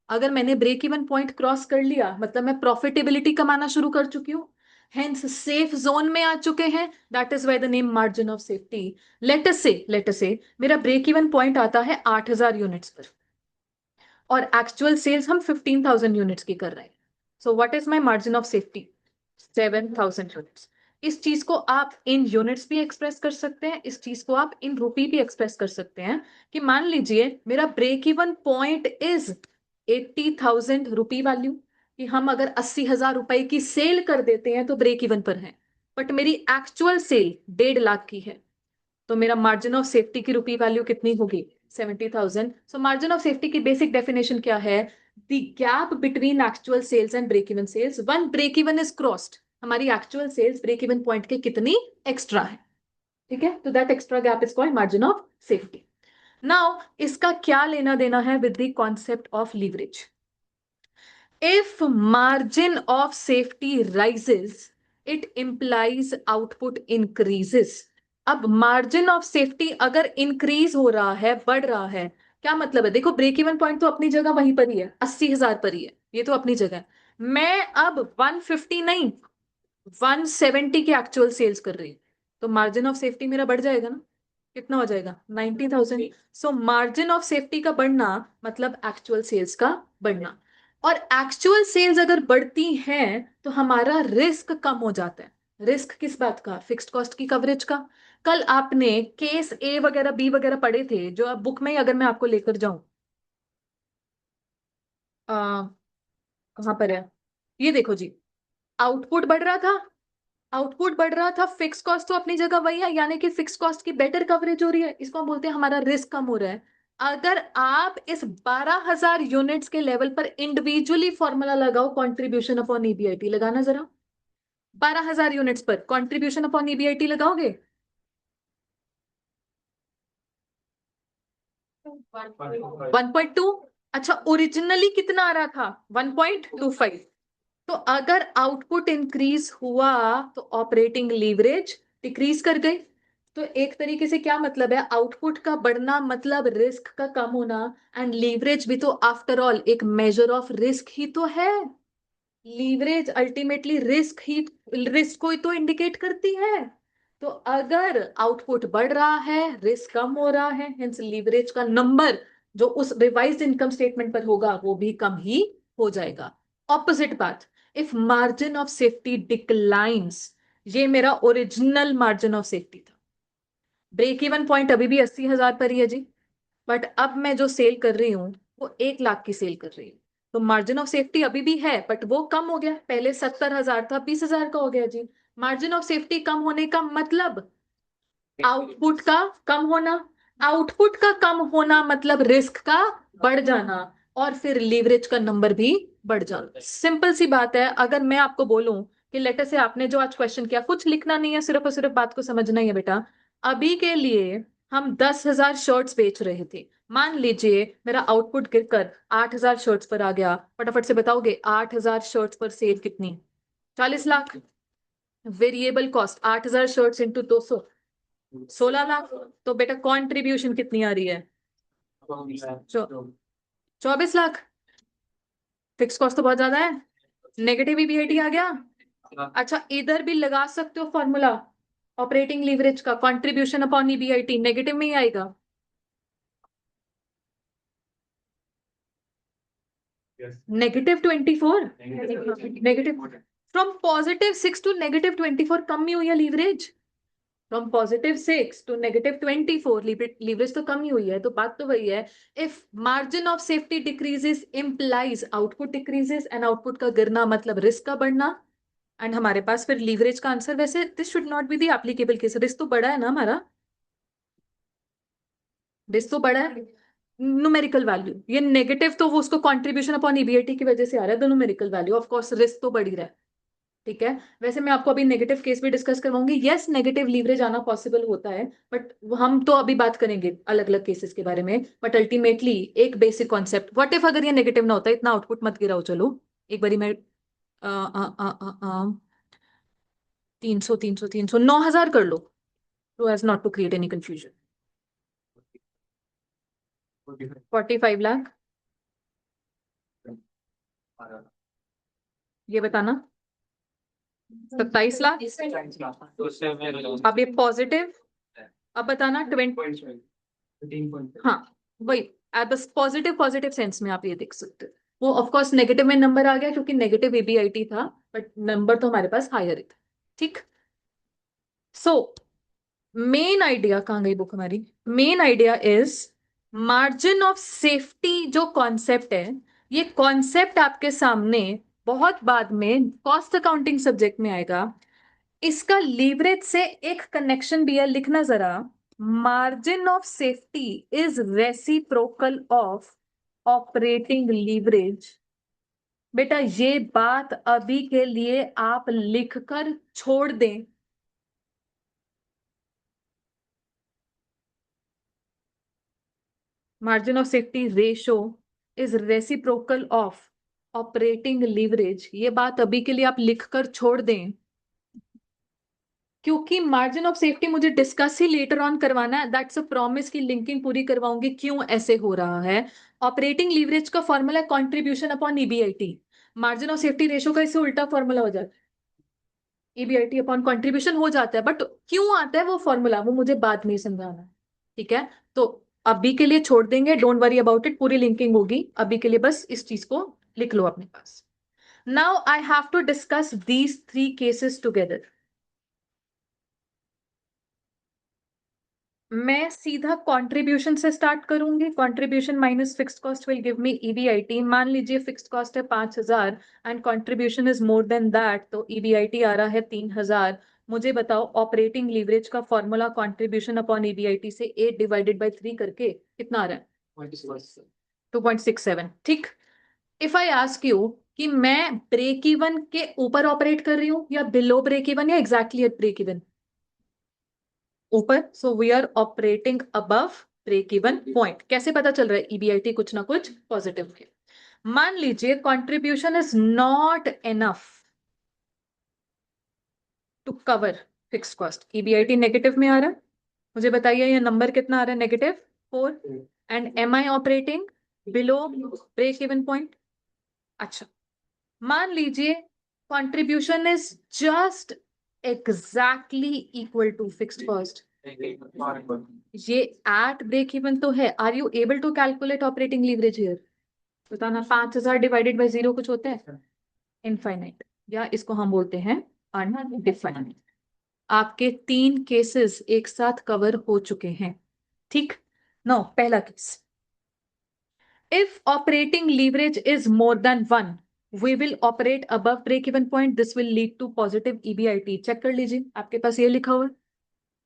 अगर मैंने ब्रेक इवन पॉइंट क्रॉस कर लिया, मतलब मैं प्रॉफिटेबिलिटी कमाना शुरू कर चुकी हूँ, हेंस सेफ जोन में आ चुके हैं। That is why the name margin of safety. Late us से मेरा ब्रेक इवन पॉइंट आता है 8,000 यूनिट्स पर, और एक्चुअल सेल्स हम 15,000 यूनिट्स की कर रहे हैं। So what is my margin of safety? 7,000 units. इस चीज को आप इन यूनिट्स भी एक्सप्रेस कर सकते हैं, इस चीज को आप इन रुपी भी एक्सप्रेस कर सकते हैं। कि मान लीजिए मेरा break even point is 80,000 rupee value, कि हम अगर 80,000 रुपए की सेल कर देते हैं तो ब्रेक इवन पर है। बट मेरी एक्चुअल सेल 1.5 लाख की है, तो मेरा मार्जिन ऑफ सेफ्टी की रुपी वैल्यू कितनी होगी? 70,000। सो मार्जिन ऑफ सेफ्टी की बेसिक डेफिनेशन क्या है? The gap between actual sales and break even sales, when break even is crossed, हमारी actual sales break even point के कितनी एक्स्ट्रा है। ठीक है, तो that extra gap is called margin of safety. Now इसका क्या लेना देना है with the concept of leverage? If margin of safety rises, it implies output increases. अब मार्जिन ऑफ सेफ्टी अगर इंक्रीज हो रहा है, बढ़ रहा है, क्या मतलब है? देखो, ब्रेक इवन पॉइंट तो अपनी जगह वहीं पर ही है, 80,000 पर ही है, ये तो अपनी जगह है। मैं अब 150 नहीं, 170 की एक्चुअल सेल्स कर रही हूँ, तो मार्जिन ऑफ सेफ्टी मेरा बढ़ जाएगा ना? कितना हो जाएगा? 90,000। सो मार्जिन ऑफ सेफ्टी का बढ़ना मतलब एक्चुअल सेल्स का बढ़ना। और एक्चुअल सेल्स अगर बढ़ती हैं तो हमारा रिस्क कम हो जाता है। रिस्क किस बात का? फिक्स्ड कॉस्ट की कवरेज का। कल आपने केस ए वगैरह बी वगैरह पढ़े थे, जो अब बुक में ही अगर मैं आपको लेकर जाऊं, कहां पर है? ये देखो जी, आउटपुट बढ़ रहा था, आउटपुट बढ़ रहा था, फिक्स कॉस्ट तो अपनी जगह वही है, यानी कि फिक्स कॉस्ट की बेटर कवरेज हो रही है। इसको हम बोलते हैं हमारा रिस्क कम हो रहा है। अगर आप इस 12,000 यूनिट्स के लेवल पर इंडिविजुअली फॉर्मूला लगाओ, कॉन्ट्रीब्यूशन अपॉन ईबीआईटी लगाना जरा। 12,000 यूनिट्स पर कॉन्ट्रीब्यूशन अपॉन ईबीआईटी लगाओगे? 1.2। अच्छा, ओरिजिनली कितना आ रहा था? 1.25। तो अगर आउटपुट इंक्रीज हुआ तो ऑपरेटिंग लीवरेज डिक्रीज कर गई। तो एक तरीके से क्या मतलब है? आउटपुट का बढ़ना मतलब रिस्क का कम होना। एंड लीवरेज भी तो आफ्टर ऑल एक मेजर ऑफ रिस्क ही तो है। लीवरेज अल्टीमेटली रिस्क को ही तो इंडिकेट करती है। तो अगर आउटपुट बढ़ रहा है, रिस्क कम हो रहा है, हेंस लीवरेज का नंबर जो उस रिवाइज्ड इनकम स्टेटमेंट पर होगा वो भी कम ही हो जाएगा। ऑपोजिट बात, if margin of safety declines, ये मेरा ओरिजिनल मार्जिन ऑफ सेफ्टी था, ब्रेक इवन पॉइंट अभी भी 80,000 पर ही है जी, बट अब मैं जो सेल कर रही हूँ वो 1 लाख की सेल कर रही हूँ। तो मार्जिन ऑफ सेफ्टी अभी भी है, बट वो कम हो गया। पहले 70,000 था, 20,000 का हो गया जी। मार्जिन ऑफ सेफ्टी कम होने का मतलब आउटपुट का कम होना, आउटपुट का कम होना मतलब रिस्क का बढ़ जाना, और फिर लीवरेज का नंबर भी बढ़ जाना। सिंपल सी बात है। अगर मैं आपको बोलूं कि लेटर से आपने जो आज क्वेश्चन किया, कुछ लिखना नहीं है, सिर्फ और सिर्फ बात को समझना ही है बेटा। अभी के लिए हम 10,000 शर्ट्स बेच रहे थे, मान लीजिए मेरा आउटपुट गिरकर 8,000 शर्ट्स पर आ गया। फटाफट से बताओगे 8,000 शर्ट्स पर सेल कितनी? 40 lakh. Variable cost 8,000 shirts into 200, 16 lakh. तो बेटा कॉन्ट्रीब्यूशन कितनी आ रही है? 24 लाख। फिक्स कॉस्ट तो बहुत ज्यादा है, नेगेटिव ईबीआईटी आ गया। अच्छा, इधर भी लगा सकते हो फॉर्मूला ऑपरेटिंग लीवरेज का, कंट्रीब्यूशन अपॉन ईबीआईटी नेगेटिव में ही आएगा। -24, नेगेटिव फ्रॉम +6 to -24 कम ही हुई है लीवरेज। फ्रॉम +6 to -24 लीवरेज तो कम ही हुई है। तो बात तो वही है, if margin of safety decreases implies output decreases, and output का गिरना मतलब रिस्क का बढ़ना। एंड हमारे पास फिर लीवरेज का आंसर, वैसे this should not be the applicable case, risk तो बड़ा है ना हमारा, रिस्क तो बड़ा है। न्यूमेरिकल वैल्यू, ये नेगेटिव तो वो उसको कंट्रीब्यूशन अपॉन ईबीआईटी की वजह से आ रहा है, तो numerical value of course risk तो बढ़ ही रहा है। ठीक है, वैसे मैं आपको अभी नेगेटिव केस भी डिस्कस करवाऊंगी। यस, नेगेटिव लीवरेज आना पॉसिबल होता है, बट हम तो अभी बात करेंगे अलग अलग केसेस के बारे में। बट अल्टीमेटली एक बेसिक कॉन्सेप्ट, व्हाट इफ अगर ये नेगेटिव ना होता, इतना आउटपुट मत गिराओ। चलो एक बारी मैं 300 9,000 कर लो, so as not to create any confusion। 45 lakh, ये बताना। 27 लाख, अब ये पॉजिटिव, अब बताना 20। हाँ, वही at the positive positive sense में आप ये देख सकते हो। वो ऑफ कोर्स नेगेटिव में नंबर आ गया क्योंकि नेगेटिव एबीआईटी था, बट नंबर तो हमारे पास हायर ही था। ठीक, सो मेन आइडिया कहाँ गई बुक हमारी? Main idea is margin of safety जो कॉन्सेप्ट है, ये कॉन्सेप्ट आपके सामने बहुत बाद में कॉस्ट अकाउंटिंग सब्जेक्ट में आएगा। इसका लीवरेज से एक कनेक्शन भी है, लिखना जरा। Margin of safety is reciprocal of operating leverage. बेटा ये बात अभी के लिए आप लिखकर छोड़ दें। Margin of safety ratio is reciprocal of operating leverage, ये बात अभी के लिए आप लिखकर छोड़ दें, क्योंकि मार्जिन ऑफ सेफ्टी मुझे डिस्कस ही लेटर ऑन करवाना है। दैट्स अ प्रॉमिस की लिंकिंग पूरी करवाऊंगी क्यों ऐसे हो रहा है। ऑपरेटिंग लीवरेज का फॉर्मूला है contribution upon EBIT. Margin of safety ratio का इससे उल्टा फॉर्मूला हो जाता है, ईबीआईटी अपॉन कंट्रीब्यूशन हो जाता है, बट क्यों आता है वो फॉर्मूला, वो मुझे बाद में ही समझाना है। ठीक है, तो अभी के लिए छोड़ देंगे, डोंट वरी अबाउट इट, पूरी लिंकिंग होगी। अभी के लिए बस इस चीज को लिख लो अपने पास। Now I have to discuss these 3 cases together. मैं सीधा कंट्रीब्यूशन से स्टार्ट करूंगी। Contribution minus fixed cost will give me EBIT. मान लीजिए फिक्स्ड कॉस्ट है 5,000 and contribution is more than that, तो ईबीआईटी आ रहा है 3,000। मुझे बताओ ऑपरेटिंग लीवरेज का फॉर्मूला कंट्रीब्यूशन अपॉन ईबीआईटी से 8/3 करके कितना आ रहा है? 2.67। ठीक, इफ आई आस्क यू कि मैं ब्रेक इवन के ऊपर ऑपरेट कर रही हूं या बिलो ब्रेक इवन या एग्जैक्टली एट ब्रेक इवन? ऊपर, so we are operating above break even point. कैसे पता चल रहा है? ईबीआईटी कुछ ना कुछ पॉजिटिव है। मान लीजिए contribution is not enough to cover fixed cost, EBIT negative में आ रहा है। मुझे बताइए ये नंबर कितना आ रहा है? -4। And am I operating below break even point? अच्छा, मान लीजिए contribution is just exactly equal to fixed cost, ये एट ब्रेक इवन तो है। Are you able to calculate operating leverage here? बताना। 5,000 डिवाइडेड बाय 0 कुछ होता है? इनफाइनाइट, या इसको हम बोलते हैं अनडिफाइंड। आपके 3 केसेस एक साथ कवर हो चुके हैं। ठीक, नो पहला case, if operating leverage is more than 1, we will operate above break even point, this will lead to positive EBIT। Check कर लीजिए, आपके पास ये लिखा हुआ है।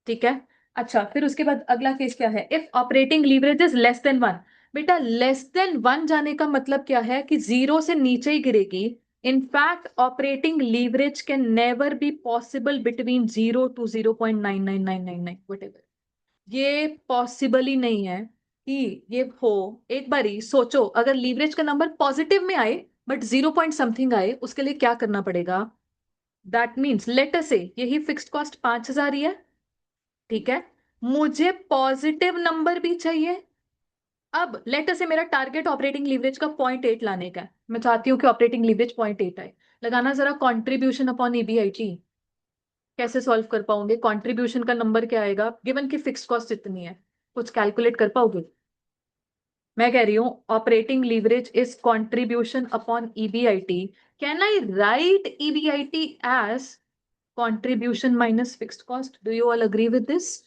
ठीक है, अच्छा फिर उसके बाद अगला केस क्या है? If operating leverage is less than 1। बेटा लेस देन 1 जाने का मतलब क्या है? कि 0 से नीचे ही गिरेगी। In fact operating leverage can never be possible between 0 to 0.99999 whatever। ये पॉसिबल ही नहीं है कि ये हो। एक बार ही सोचो, अगर लीवरेज का नंबर पॉजिटिव में आए बट 0 पॉइंट समथिंग आए, उसके लिए क्या करना पड़ेगा? दैट मीन्स लेट अस से यही फिक्स्ड कॉस्ट 5,000 ही है। ठीक है, मुझे पॉजिटिव नंबर भी चाहिए। अब लेट अस से मेरा टारगेट ऑपरेटिंग लीवरेज का 0.8 लाने का है। मैं चाहती हूँ कि ऑपरेटिंग लीवरेज 0.8 आए। लगाना जरा कॉन्ट्रीब्यूशन अपॉन ईबीआईटी। कैसे सॉल्व कर पाओगे? कंट्रीब्यूशन का नंबर क्या आएगा गिवन की फिक्स्ड कॉस्ट इतनी है? कुछ कैलकुलेट कर पाओगे? मैं कह रही हूँ operating leverage is contribution upon EBIT. Can I write EBIT as contribution minus fixed cost? Do you all agree with this?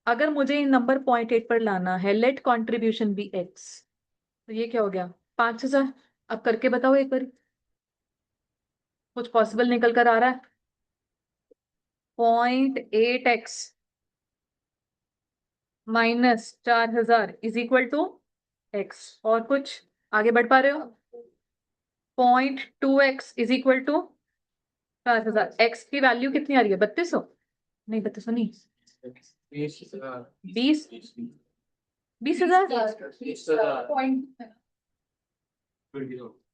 अगर मुझे नंबर 0.8 पर लाना है, लेट कॉन्ट्रीब्यूशन बी एक्स, तो ये क्या हो गया? 5,000. अब करके बताओ एक बार, कुछ पॉसिबल निकल कर आ रहा है? 0.8x minus 4,000 is equal to X. और कुछ आगे बढ़ पा रहे हो? 0.2x is equal to 4,000. X की वैल्यू कितनी आ रही है? 3200? नहीं, 3200 नहीं, 20, 20,000.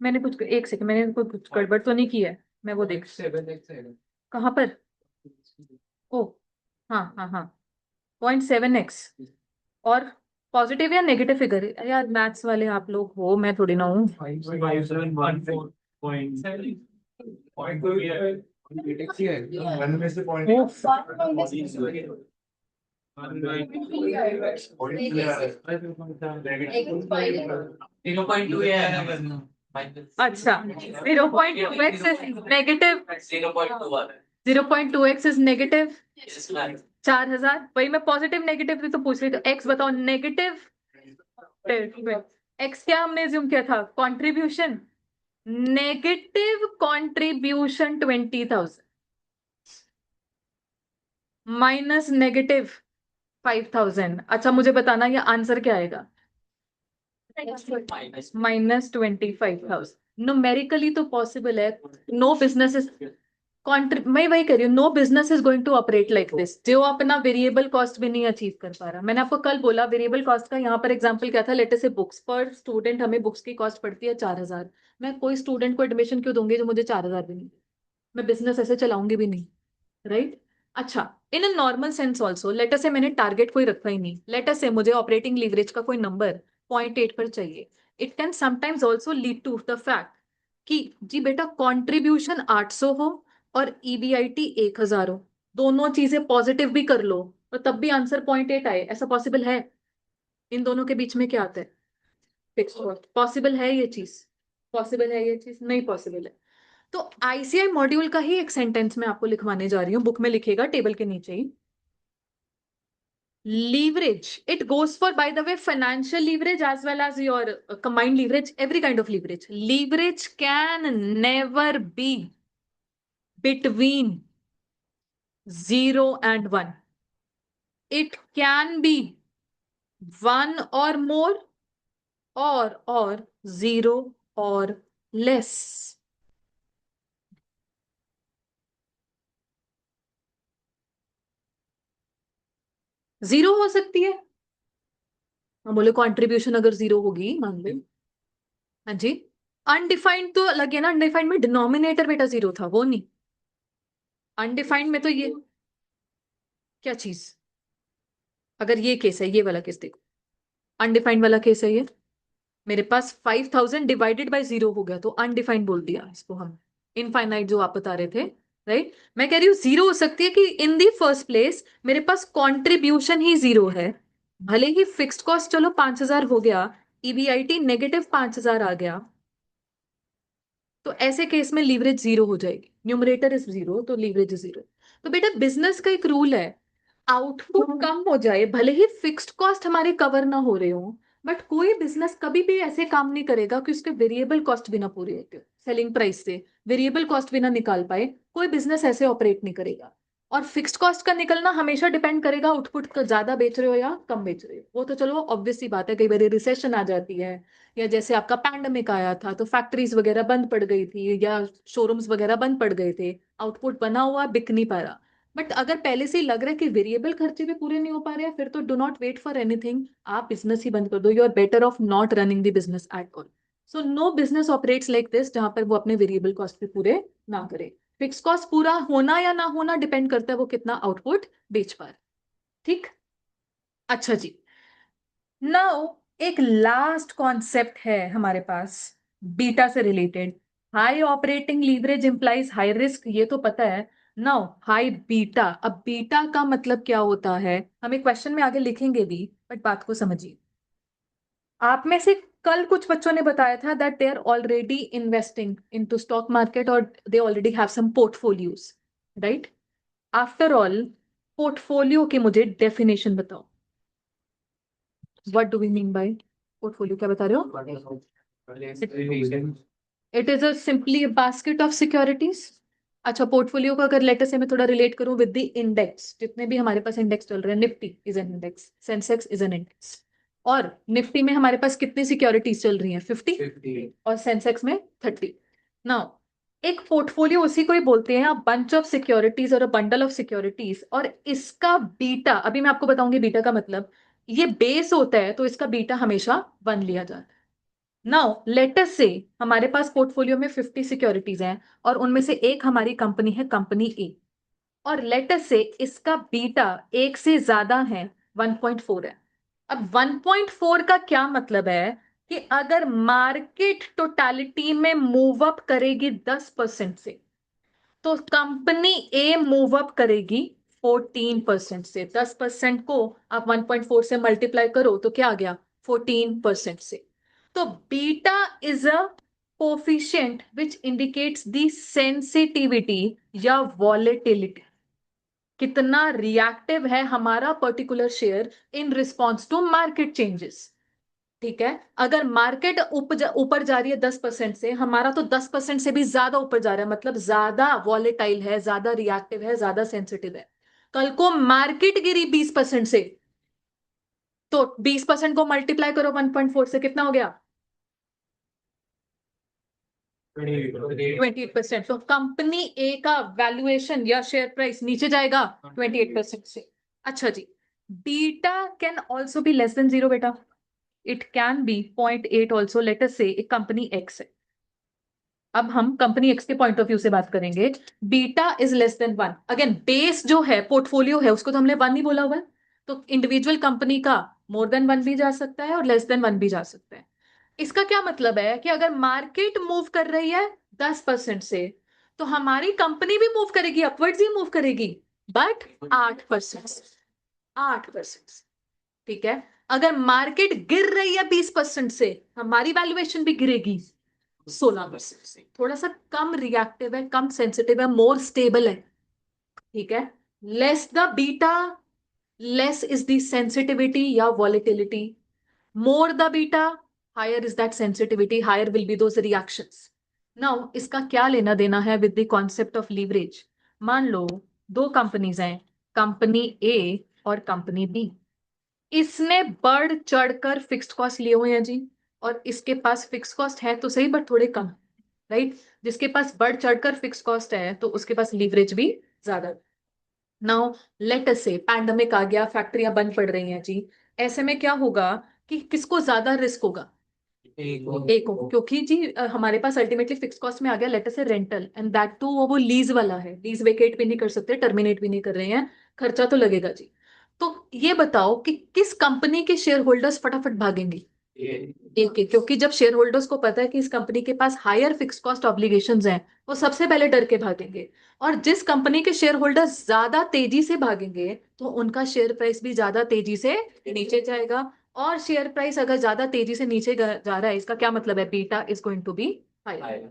मैंने कुछ, एक सेकंड, मैंने कुछ गड़बड़ तो नहीं की है? मैं वो देख, कहाँ पर? ओ, हाँ हाँ हाँ, 0.7x. और पॉजिटिव या नेगेटिव फिगर? यार मैथ्स वाले आप लोग हो, मैं थोड़ी ना हूँ. अच्छा, 0.2x is negative, 0.2x is negative 4,000. वही मैं पॉजिटिव नेगेटिव भी तो पूछ रही, तो एक्स बताओ. नेगेटिव एक्स क्या हमने एज्यूम किया था? Contribution, negative contribution 20,000 minus negative 5,000. अच्छा मुझे बताना ये आंसर क्या आएगा? माइनस 25,000. न्यूमेरिकली तो पॉसिबल है. नो बिजनेस इज मैं वही कह रही हूँ, no business is going to operate like this जो अपना वेरिएबल कॉस्ट भी नहीं अचीव कर पा रहा. मैंने आपको कल बोला वेरिएबल कॉस्ट का यहाँ पर एग्जांपल क्या था? लेटर से बुक्स पर स्टूडेंट, हमें बुक्स की कॉस्ट पड़ती है 4,000. मैं कोई स्टूडेंट को एडमिशन क्यों दूंगी जो मुझे 4,000 भी नहीं? मैं बिजनेस ऐसे चलाऊंगी भी नहीं, राइट? अच्छा, in a normal sense also, later से मैंने टारगेट कोई रखा ही नहीं, लेटर से मुझे ऑपरेटिंग लीवरेज का कोई नंबर 0.8 पर चाहिए. It can sometimes also lead to the fact कि जी बेटा कंट्रीब्यूशन 800 हो और ईबीआईटी 1,000 हो, दोनों चीजें पॉजिटिव भी कर लो और तब भी आंसर 0.8 आए. ऐसा पॉसिबल है? इन दोनों के बीच में क्या आता है? Fixed cost. पॉसिबल है ये चीज? पॉसिबल है ये चीज? नहीं पॉसिबल है. तो आईसीआई मॉड्यूल का ही एक सेंटेंस मैं आपको लिखवाने जा रही हूँ, बुक में लिखेगा टेबल के नीचे ही. Leverage, it goes for, by the way, financial leverage as well as your combined leverage, every kind of leverage. Leverage can never be between 0 and 1. It can be 1 or more, or 0 or less. Zero हो सकती है. हम बोले contribution अगर zero होगी, मान लो. हाँ जी. Undefined तो लगे ना, अनडिफाइंड में डिनोमिनेटर बेटा जीरो था, वो नहीं. अनडिफाइंड में तो ये क्या चीज, अगर ये केस है, ये वाला केस देखो, अनडिफाइंड वाला केस है ये. मेरे पास 5,000 डिवाइडेड बाय जीरो हो गया तो अनडिफाइंड बोल दिया इसको हम. इनफाइनाइट जो आप बता रहे थे, राइट? मैं कह रही हूँ जीरो हो सकती है कि इन दी फर्स्ट प्लेस मेरे पास कॉन्ट्रीब्यूशन ही जीरो है, भले ही फिक्स्ड कॉस्ट चलो 5,000 हो गया, ईबीआईटी नेगेटिव 5,000 आ गया, तो ऐसे केस में लीवरेज जीरो हो जाएगी. न्यूमरेटर इज जीरो तो लीवरेज इज जीरो. तो बेटा बिजनेस का एक रूल है, आउटपुट कम हो जाए भले ही फिक्स्ड कॉस्ट हमारे कवर ना हो रहे हो, बट कोई बिजनेस कभी भी ऐसे काम नहीं करेगा कि उसके वेरिएबल कॉस्ट भी ना पूरे होते हो, सेलिंग प्राइस से वेरिएबल कॉस्ट भी ना निकाल पाए. कोई बिजनेस ऐसे ऑपरेट नहीं करेगा. और फिक्स्ड कॉस्ट का निकलना हमेशा डिपेंड करेगा आउटपुट का, ज्यादा बेच रहे हो या कम बेच रहे हो. वो तो चलो ऑब्वियस सी बात है, कई बार रिसेशन आ जाती है, या जैसे आपका पैंडमिक आया था तो फैक्ट्रीज वगैरह बंद पड़ गई थी या शोरूम्स वगैरह बंद पड़ गए थे, आउटपुट बना हुआ बिक नहीं पा रहा. बट अगर पहले से ही लग रहा है कि वेरिएबल खर्चे भी पूरे नहीं हो पा रहे हैं, फिर तो do not wait for anything, आप बिजनेस ही बंद कर दो. You are better off not running the business at all. So no business operates like this जहां पर वो अपने वेरिएबल कॉस्ट भी पूरे ना करे. फिक्स कॉस्ट पूरा होना या ना होना डिपेंड करता है वो कितना आउटपुट बेच पा रहे. ठीक. अच्छा जी. नाउ एक लास्ट कॉन्सेप्ट है हमारे पास बीटा से related. High operating leverage implies high risk, ये तो पता है. नाउ हाई बीटा, अब बीटा का मतलब क्या होता है हमें क्वेश्चन में आगे लिखेंगे भी, बट बात को समझिए. आप में से कल कुछ बच्चों ने बताया था that they are already investing into stock market और they already have some portfolios, right? After all, portfolio की मुझे डेफिनेशन बताओ। What do we mean by portfolio? क्या बता रहे हो? It is a simply a basket of securities. अच्छा, portfolio को अगर लेटर से मैं थोड़ा रिलेट करूं विद द इंडेक्स, जितने भी हमारे पास इंडेक्स चल रहे हैं, Nifty is an index, Sensex is an index, और निफ्टी में हमारे पास कितनी सिक्योरिटीज चल रही हैं? 50, और सेंसेक्स में 30। नाउ, एक पोर्टफोलियो उसी को ही बोलते हैं, बंच ऑफ सिक्योरिटीज और अ बंडल ऑफ सिक्योरिटीज, और इसका बीटा, अभी मैं आपको बताऊंगी बीटा का मतलब, ये बेस होता है तो इसका बीटा हमेशा 1 लिया जाता है। नाउ लेट अस से हमारे पास पोर्टफोलियो में 50 सिक्योरिटीज हैं और उनमें से एक हमारी कंपनी है, कंपनी ए, और लेट अस से इसका बीटा एक से ज्यादा है, 1.4 है। अब 1.4 का क्या मतलब है कि अगर मार्केट टोटालिटी में मूव अप करेगी 10% से, तो कंपनी ए मूव अप करेगी 14% से। 10% को आप 1.4 से मल्टीप्लाई करो तो क्या आ गया? 14% से। तो beta is a coefficient which indicates the sensitivity या वॉलेटिलिटी, कितना रिएक्टिव है हमारा particular share in response to market changes. ठीक है, अगर मार्केट ऊपर जा रही है 10% से, हमारा तो 10% से भी ज्यादा ऊपर जा रहा है, मतलब ज्यादा वॉलेटाइल है, ज्यादा रिएक्टिव है, ज्यादा सेंसिटिव है। कल को मार्केट गिरी 20% से, तो 20% को मल्टीप्लाई करो 1.4 से, कितना हो गया? 28%। तो कंपनी ए का वैल्यूएशन या शेयर प्राइस नीचे जाएगा 28% से। अच्छा जी, beta can also be less than 0 बेटा। It can be 0.8 also. Let us say एक कंपनी एक्स है, अब हम कंपनी एक्स के पॉइंट ऑफ व्यू से बात करेंगे। Beta is less than 1। Again, base जो है, पोर्टफोलियो है, उसको तो हमने 1 ही बोला हुआ है, तो इंडिविजुअल कंपनी का मोर देन 1 भी जा सकता है और लेस देन 1 भी जा सकता है। इसका क्या मतलब है कि अगर मार्केट मूव कर रही है 10% से, तो हमारी कंपनी भी मूव करेगी, अपवर्ड्स ही मूव करेगी, बट 8%। 8%। ठीक है, अगर मार्केट गिर रही है 20% से, हमारी वैल्यूएशन भी गिरेगी 16% से। थोड़ा सा कम रिएक्टिव है, कम सेंसिटिव है, मोर स्टेबल है। ठीक है, less the beta, less is the sensitivity या volatility. More the beta, higher is that sensitivity, higher will be those reactions. Now, इसका क्या लेना देना है with the concept of leverage? मान लो दो कंपनीज हैं, कंपनी ए और कंपनी बी। इसने बढ़ चढ़कर फिक्स्ड कॉस्ट लिए हुए हैं जी, और इसके पास फिक्स्ड कॉस्ट है तो सही बट थोड़े कम, राइट? जिसके पास बढ़ चढ़कर फिक्स्ड कॉस्ट है तो उसके पास लीवरेज भी ज्यादा। नाउ लेट अस से पैंडमिक आ गया, फैक्ट्रियां बंद पड़ रही हैं जी। ऐसे में क्या होगा कि किसको ज्यादा रिस्क होगा? एक हो, क्योंकि जी हमारे पास अल्टीमेटली फिक्स कॉस्ट में आ गया लेटर से रेंटल, एंड दैट टू वो लीज वाला है, लीज वेकेट भी नहीं कर सकते, टर्मिनेट भी नहीं कर रहे हैं, खर्चा तो लगेगा जी। तो ये बताओ कि किस कंपनी के शेयर होल्डर्स फटाफट भागेंगे? एक एक, क्योंकि जब शेयर होल्डर्स को पता है कि इस कंपनी के पास हायर फिक्स कॉस्ट ऑब्लिगेशंस हैं, वो सबसे पहले डर के भागेंगे। और जिस कंपनी के शेयर होल्डर्स ज्यादा तेजी से भागेंगे, तो उनका शेयर प्राइस भी ज्यादा तेजी से नीचे जाएगा। और शेयर प्राइस अगर ज्यादा तेजी से नीचे जा रहा है, इसका क्या मतलब है? Beta is going to be higher.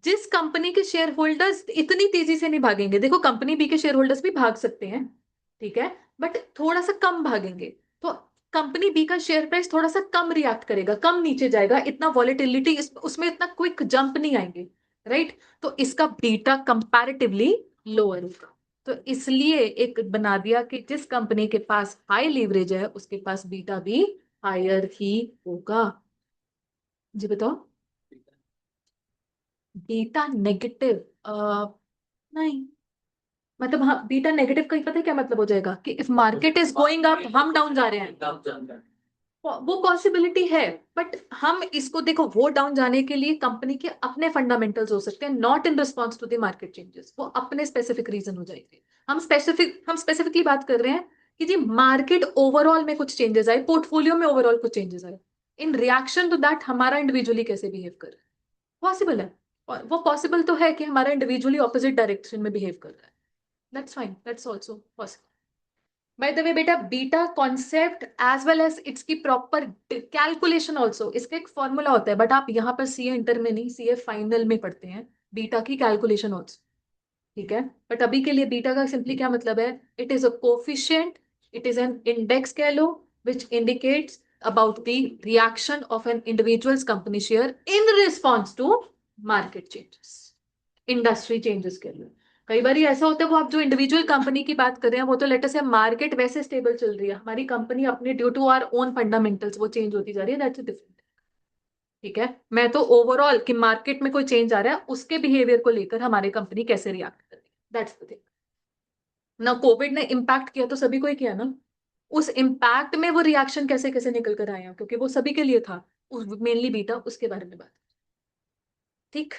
जिस कंपनी के शेयर होल्डर्स इतनी तेजी से नहीं भागेंगे, देखो कंपनी बी के शेयर होल्डर्स भी भाग सकते हैं, ठीक है, बट थोड़ा सा कम भागेंगे, तो कंपनी बी का शेयर प्राइस थोड़ा सा कम रिएक्ट करेगा, कम नीचे जाएगा, इतना वॉलेटिलिटी उसमें इतना क्विक जंप नहीं आएंगे, राइट? तो इसका बीटा कंपैरेटिवली लोअर होगा। तो इसलिए एक बना दिया कि जिस कंपनी के पास हाई लीवरेज है उसके पास बीटा भी हायर ही होगा। जी बताओ। Beta negative? नहीं, मतलब हाँ, बीटा नेगेटिव का ही पता है क्या मतलब हो जाएगा कि if market is going up, हम डाउन जा रहे हैं, वो पॉसिबिलिटी है। बट हम इसको देखो, वो डाउन जाने के लिए कंपनी के अपने फंडामेंटल्स हो सकते हैं, not in response to the market changes, वो अपने स्पेसिफिक रीजन हो जाएंगे। हम स्पेसिफिकली बात कर रहे हैं कि जी मार्केट ओवरऑल में कुछ चेंजेस आए, पोर्टफोलियो में ओवरऑल कुछ चेंजेस आए, इन रिएक्शन टू दैट हमारा इंडिविजुअली कैसे बिहेव कर रहा है, पॉसिबल है। और वो पॉसिबल तो है कि हमारा इंडिविजुअली ऑपोजिट डायरेक्शन में बिहेव कर रहा है, that's fine, that's also possible. By the way बेटा, beta concept as well as its की प्रॉपर कैलकुलेशन ऑल्सो, इसका एक फॉर्मूला होता है, बट आप यहाँ पर सीए इंटर में नहीं, सीए फाइनल में पढ़ते हैं बीटा की कैलकुलेशन ऑल्सो। ठीक है, बट अभी के लिए बीटा का सिंपली क्या मतलब है, it is a coefficient, it is an index कह लो, which indicates about the reaction of an individuals company share in response to market changes, industry changes के लिए। कई बार ऐसा होता है, वो आप जो इंडिविजुअल कंपनी की बात कर रहे हैं, वो तो लेटर से मार्केट वैसे स्टेबल चल रही है, हमारी कंपनी अपने due to our own fundamentals वो चेंज होती जा रही है, दैट्स डिफरेंट। ठीक है, मैं तो ओवरऑल कि मार्केट में कोई चेंज आ रहा है उसके बिहेवियर को लेकर हमारी कंपनी कैसे रिएक्ट कर रही है, दैट्स द थिंग ना। कोविड ने इम्पैक्ट किया तो सभी को ही किया ना, उस इम्पैक्ट में वो रिएक्शन कैसे कैसे निकल कर आए हैं, क्योंकि वो सभी के लिए था, उस मेनली बीटा उसके बारे में बात। ठीक।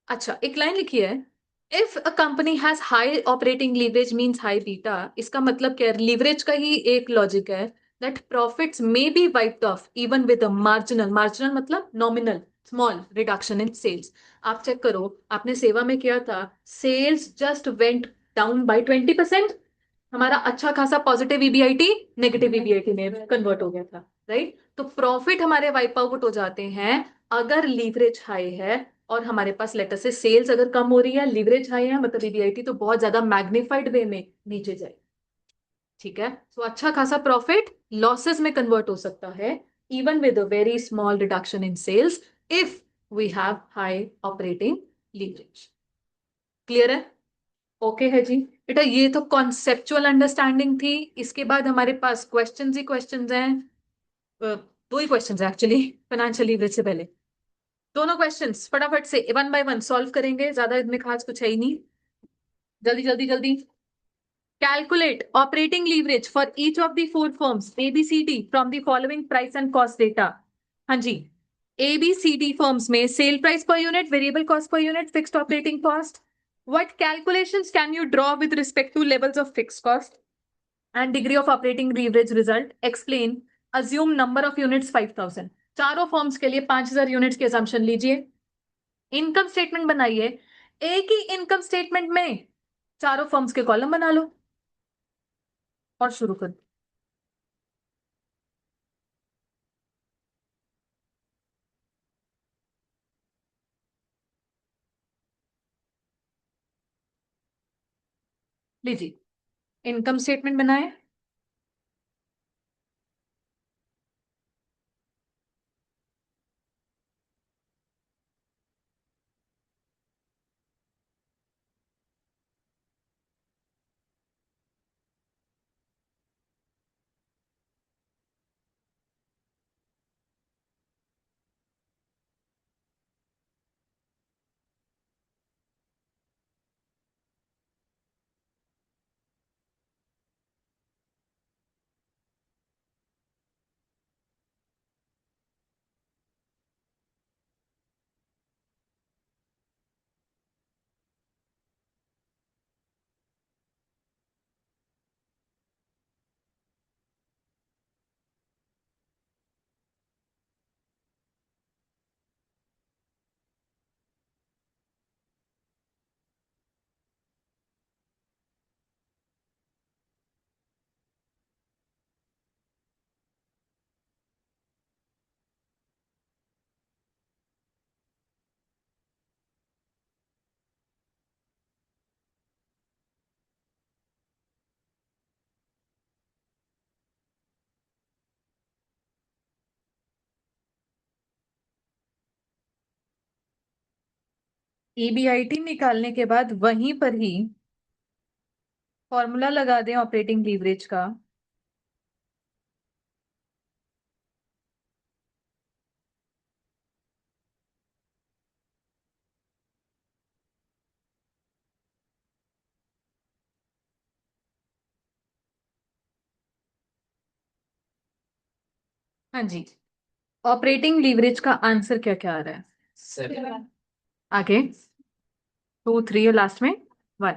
अच्छा, एक लाइन लिखी है, if a company has high operating leverage means high beta, इसका मतलब क्या है, लीवरेज का ही एक लॉजिक है that profits may be wiped off even with a marginal, marginal मतलब nominal small reduction in sales. आप चेक करो, आपने सेवा में किया था, sales just went down by 20%, हमारा अच्छा खासा पॉजिटिव ईबीआईटी नेगेटिव ईबीआईटी में कन्वर्ट हो गया था, राइट। तो प्रॉफिट हमारे वाइप आउट हो जाते हैं अगर लीवरेज हाई है, और हमारे पास लेटर से सेल्स अगर कम हो रही है, लीवरेज हाई है, मतलब ईबीआईटी तो बहुत ज्यादा मैग्निफाइड वे में नीचे जाए। ठीक है, तो अच्छा खासा प्रॉफिट लॉसेस में कन्वर्ट हो सकता है even with a very small reduction in sales if we have high operating leverage. Clear है? ओके है जी। बेटा ये तो कॉन्सेप्चुअल अंडरस्टैंडिंग थी, इसके बाद हमारे पास क्वेश्चंस ही क्वेश्चंस हैं। दो ही क्वेश्चंस हैं एक्चुअली फाइनेंशियल लीवरेज से पहले। दोनों क्वेश्चंस फटाफट से वन बाय वन सॉल्व करेंगे, ज्यादा इनमें खास कुछ है ही नहीं। जल्दी जल्दी जल्दी। Calculate operating leverage for each of the four firms ABCD from the following price and cost data. हाँ जी, ABCD फर्म्स में sale price per unit, variable cost per unit, fixed operating cost. What calculations can you draw with respect to levels of fixed cost and degree of operating leverage result? Explain. Assume number of units 5000, चारों forms के लिए 5000 units की assumption लीजिए। Income statement बनाइए, एक ही income statement में चारों firms के कॉलम बना लो और शुरू कर दो। लीजिए, इनकम स्टेटमेंट बनाए। ईबीआईटी निकालने के बाद वहीं पर ही फॉर्मूला लगा दें ऑपरेटिंग लीवरेज का। हाँ जी, ऑपरेटिंग लीवरेज का आंसर क्या क्या आ रहा है? 7। आगे 2 3 और लास्ट में 1।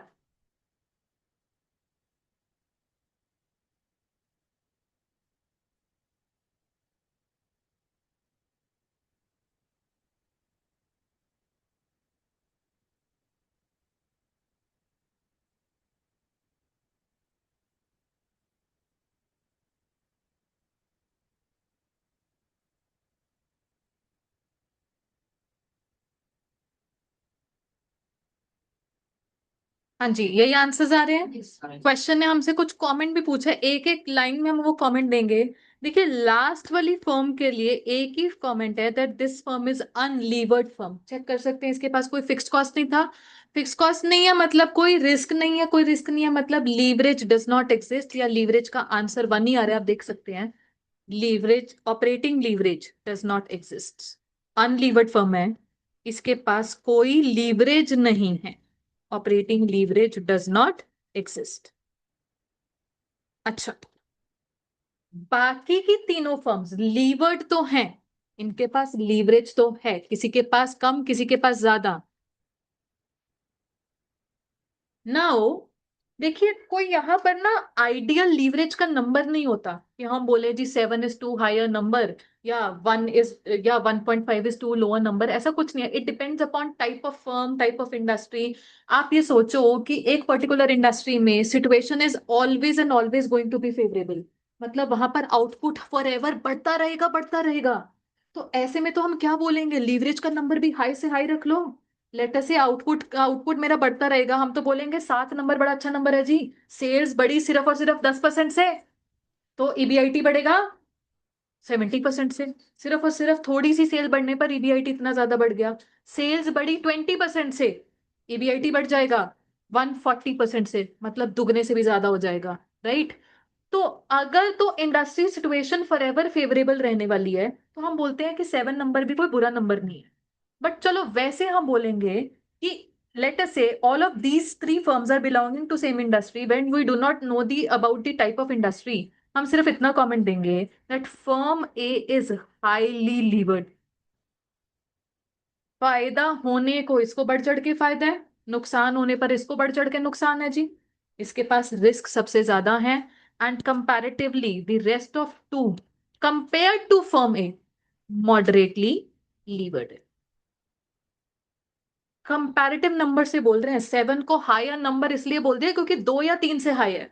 हाँ जी, यही आंसर्स आ रहे हैं। क्वेश्चन ने हमसे कुछ कमेंट भी पूछा है, एक एक लाइन में हम वो कमेंट देंगे। देखिए लास्ट वाली फर्म के लिए एक ही कमेंट है, that this firm is unlevered firm. Check कर सकते हैं, इसके पास कोई फिक्स्ड कॉस्ट नहीं था। फिक्स्ड कॉस्ट नहीं है मतलब कोई रिस्क नहीं है, कोई रिस्क नहीं है मतलब लीवरेज डज नॉट एग्जिस्ट, या लीवरेज का आंसर 1 ही आ रहा है, आप देख सकते हैं। Leverage, operating leverage does not exist. Unlevered firm है, इसके पास कोई लीवरेज नहीं है। Operating leverage does not exist. अच्छा, बाकी की तीनों फर्म्स लीवर्ड तो हैं, इनके पास लीवरेज तो है, किसी के पास कम किसी के पास ज्यादा। नाउ देखिए, कोई यहां पर ना आइडियल लीवरेज का नंबर नहीं होता कि हम बोले जी 7 इज टू हायर नंबर, या 1 इज, या 1.5 इज टू लोअर नंबर, ऐसा कुछ नहीं है। It depends upon type of firm, type of industry. आप ये सोचो कि एक पर्टिकुलर इंडस्ट्री में situation is always and always going to be favourable, मतलब वहां पर आउटपुट फॉर एवर बढ़ता रहेगा, बढ़ता रहेगा। तो ऐसे में तो हम क्या बोलेंगे, लीवरेज का नंबर भी हाई से हाई रख लो। लेट अस से आउटपुट आउटपुट मेरा बढ़ता रहेगा, हम तो बोलेंगे 7 नंबर बड़ा अच्छा नंबर है जी। सेल्स बढ़ी सिर्फ और सिर्फ 10% से, तो ईबीआईटी बढ़ेगा 70% से। सिर्फ और सिर्फ थोड़ी सी सेल बढ़ने पर ईबीआईटी इतना ज्यादा बढ़ गया। सेल्स बढ़ी 20% से, ईबीआईटी बढ़ जाएगा 140% से, मतलब दुगने से भी ज्यादा हो जाएगा। राइट। तो अगर तो इंडस्ट्री सिचुएशन फॉरएवर फेवरेबल रहने वाली है, तो हम बोलते हैं कि 7 नंबर भी कोई बुरा नंबर नहीं है। बट चलो वैसे हम बोलेंगे कि let us say all of these three firms are belonging to same industry, when we do not know the about the type of industry, हम सिर्फ इतना कमेंट देंगे that firm A is highly levered। फायदा होने को इसको बढ़ चढ़ के फायदा है, नुकसान होने पर इसको बढ़ चढ़ के नुकसान है जी। इसके पास रिस्क सबसे ज्यादा है, and comparatively the rest of to compare to firm A moderately levered है। कंपैरेटिव नंबर से बोल रहे हैं, 7 को हायर नंबर इसलिए बोल दिया क्योंकि 2 या 3 से हाई है।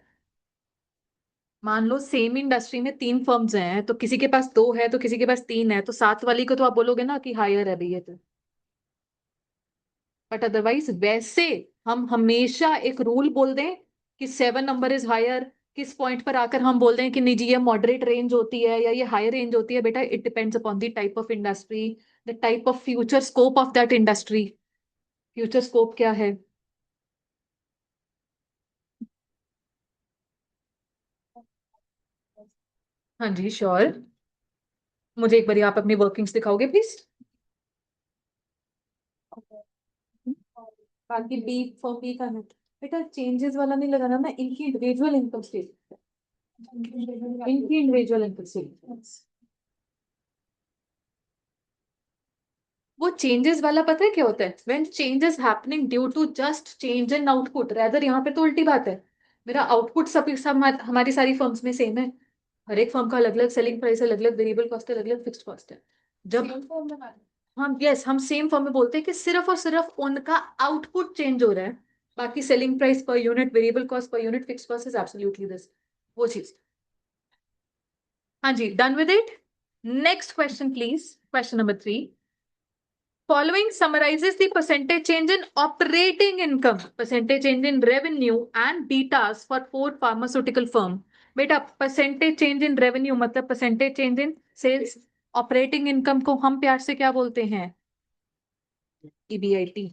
मान लो सेम इंडस्ट्री में 3 फर्म्स हैं, तो किसी के पास 2 है तो किसी के पास 3 है, तो 7 वाली को तो आप बोलोगे ना कि हायर है भैया तो। बट अदरवाइज वैसे हम हमेशा एक रूल बोल दें कि 7 नंबर इज हायर, किस पॉइंट पर आकर हम बोल दें कि नहीं जी ये मॉडरेट रेंज होती है या ये हायर रेंज होती है, बेटा it depends upon the type of industry, the type of future scope of that industry. Future scope क्या है? हाँ जी श्योर। मुझे एक बार आप अपनी वर्किंग्स दिखाओगे प्लीज। बाकी बी फॉर बी का है, बेटा चेंजेस वाला नहीं लगाना ना, इनकी इंडिविजुअल इनकम स्टेटमेंट, इनकी इंडिविजुअल इनकम स्टेटमेंट। वो चेंजेस वाला पता है क्या होता है, when changes happening due to just change in output, rather यहाँ पे तो उल्टी बात है। मेरा आउटपुट सब हमारी सारी फर्म्स में सेम है, हर एक फर्म का अलग अलग सेलिंग प्राइस है, अलग अलग वेरिएबल कॉस्ट है, अलग अलग फिक्स्ड कॉस्ट है। जब हम यस हम सेम फर्म में बोलते हैं कि सिर्फ और सिर्फ उनका आउटपुट चेंज हो रहा है, बाकी selling price per unit, variable cost per unit, fixed cost is absolutely this, वो चीज। हाँ जी, done with it. Next question please, question number 3। Following summarizes the percentage change in operating income, percentage change in revenue and betas for 4 pharmaceutical firm. बेटा percentage change in revenue मतलब percentage change in sales, operating income को हम प्यार से क्या बोलते हैं? EBIT.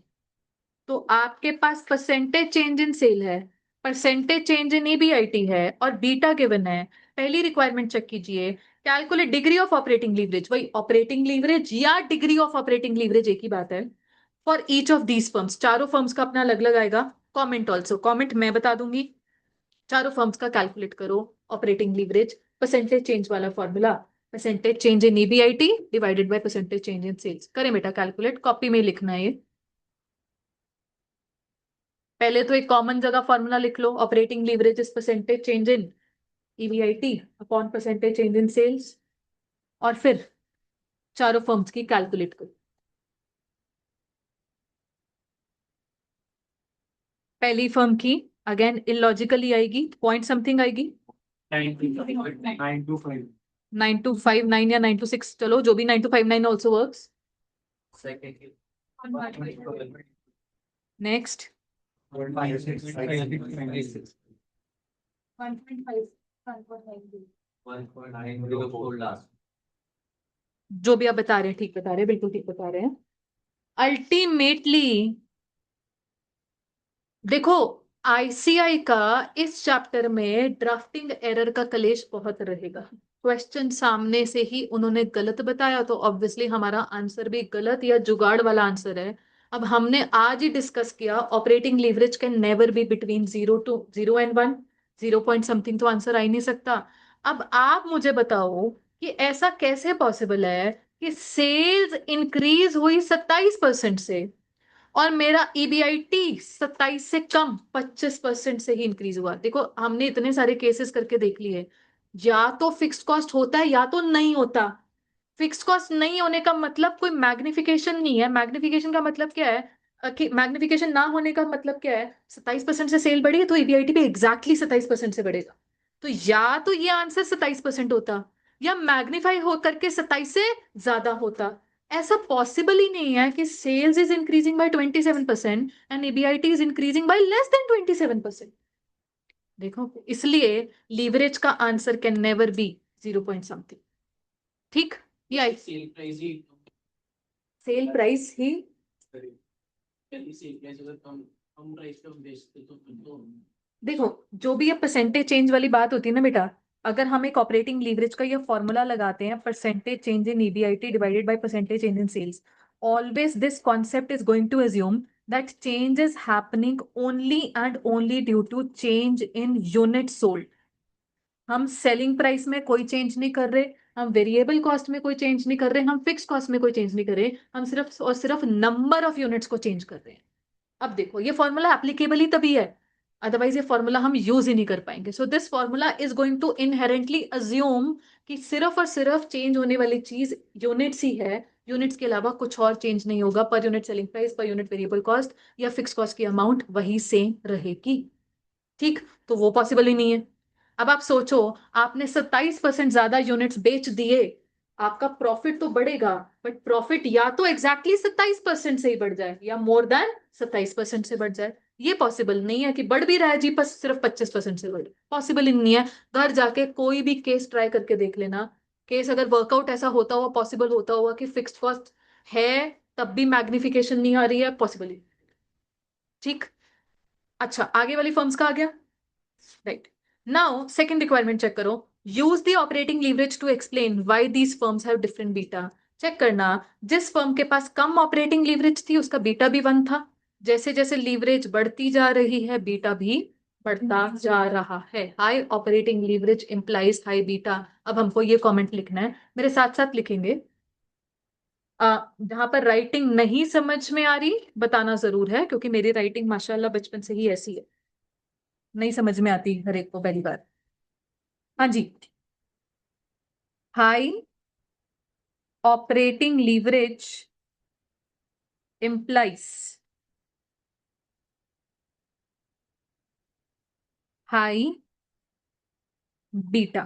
तो आपके पास परसेंटेज चेंज इन सेल है, परसेंटेज चेंज इन ईबीआईटी है और बीटा गिवन है। पहली रिक्वायरमेंट चेक कीजिए, calculate degree of operating leverage, वही ऑपरेटिंग लीवरेज या डिग्री ऑफ ऑपरेटिंग लीवरेज एक ही बात है, for each of these firms. चारों फर्म्स का अपना अलग अलग आएगा। कमेंट ऑल्सो, कमेंट मैं बता दूंगी। चारों फर्म्स का कैलकुलेट करो ऑपरेटिंग लीवरेज, परसेंटेज चेंज वाला formula, percentage change in EBIT divided by percentage change in sales. करें बेटा कैलकुलेट, कॉपी में लिखना है ये। पहले तो एक कॉमन जगह फॉर्मूला लिख लो, operating leverage is percentage change in EBIT upon percentage change in sales, और फिर चारों फर्म्स की कैलकुलेट करो। पहली फर्म की अगेन इलॉजिकली आएगी, पॉइंट समथिंग आएगी, 9259 या 926, चलो जो भी 9259 ऑल्सो वर्क्स। नेक्स्ट जो भी आप बता रहे हैं ठीक बता रहे हैं, बिल्कुल ठीक बता रहे हैं। अल्टीमेटली देखो, आईसीआई का इस चैप्टर में ड्राफ्टिंग एरर का कलेश बहुत रहेगा। क्वेश्चन सामने से ही उन्होंने गलत बताया तो ऑब्वियसली हमारा आंसर भी गलत या जुगाड़ वाला आंसर है। अब हमने आज ही डिस्कस किया operating leverage can never be between 0 to 0 and 1, 0 point something, तो आंसर आ ही नहीं सकता। अब आप मुझे बताओ कि ऐसा कैसे पॉसिबल है कि सेल्स इंक्रीज हुई 27% से और मेरा ईबीआईटी 27 से कम 25% से ही इंक्रीज हुआ। देखो हमने इतने सारे केसेस करके देख लिए, या तो फिक्स्ड कॉस्ट होता है या तो नहीं होता। फिक्स्ड कॉस्ट नहीं होने का मतलब कोई मैग्निफिकेशन नहीं है। मैग्निफिकेशन का मतलब क्या है? कि मैग्निफिकेशन ना होने का मतलब क्या है? 27% से सेल बढ़ी है तो ईबीआईटी भी एग्जैक्टली 27% से बढ़ेगा। तो या तो ये आंसर 27% होता, या मैग्नीफाई हो करके 27 से ज्यादा होता। ऐसा पॉसिबल ही नहीं है कि sales is increasing by 27% and EBIT is increasing by less than 27%। देखो, इसलिए लीवरेज का answer can never be 0 point something. ठीक, ये सेल प्राइस ही देखो, जो भी ये परसेंटेज चेंज वाली बात होती है ना बेटा, अगर हम एक ऑपरेटिंग लीवरेज का ये फॉर्मूला लगाते हैं, percentage change in EBIT divided by percentage change in sales, always this concept is going to assume that change is happening only and only due to change in unit sold. हम selling price में कोई change नहीं कर रहे, हम variable cost में कोई change नहीं कर रहे, हम फिक्स कॉस्ट में कोई चेंज नहीं कर रहे, हम सिर्फ और सिर्फ नंबर ऑफ यूनिट्स को चेंज कर रहे हैं। अब देखो, ये फॉर्मूला एप्लीकेबल ही तभी है, अदरवाइज ये फॉर्मूला हम यूज ही नहीं कर पाएंगे। So this formula is going to inherently assume कि सिर्फ और सिर्फ चेंज होने वाली चीज यूनिट्स ही है, यूनिट्स के अलावा कुछ और चेंज नहीं होगा। Per unit selling price, per unit variable cost या फिक्स कॉस्ट की अमाउंट वही सेम रहेगी। ठीक, तो वो पॉसिबल ही नहीं है। अब आप सोचो, आपने 27% ज्यादा यूनिट्स बेच दिए, आपका प्रॉफिट तो बढ़ेगा, बट प्रॉफिट या तो एग्जैक्टली 27% से ही बढ़ जाए या मोर देन 27% से बढ़ जाए। ये पॉसिबल नहीं है कि बढ़ भी रहा है जी, पर सिर्फ 25% से बढ़े, पॉसिबल ही नहीं है। घर जाके कोई भी केस ट्राई करके देख लेना, केस अगर वर्कआउट ऐसा होता हुआ, पॉसिबल होता हुआ कि फिक्स्ड कॉस्ट है तब भी मैग्निफिकेशन नहीं आ रही है, पॉसिबल ही। ठीक, अच्छा आगे वाली फर्म्स का आ गया। Right, now second requirement check करो। Use the operating leverage to explain why these firms have different beta. Check करना, जिस फर्म के पास कम ऑपरेटिंग लीवरेज थी उसका बीटा भी 1 था। जैसे जैसे लीवरेज बढ़ती जा रही है बीटा भी बढ़ता जा रहा है। High operating leverage implies high beta. अब हमको ये कमेंट लिखना है, मेरे साथ साथ लिखेंगे। जहां पर राइटिंग नहीं समझ में आ रही बताना जरूर है, क्योंकि मेरी राइटिंग माशाल्लाह बचपन से ही ऐसी है, नहीं समझ में आती हर एक को पहली बार। हाँ जी, high operating leverage implies high beta.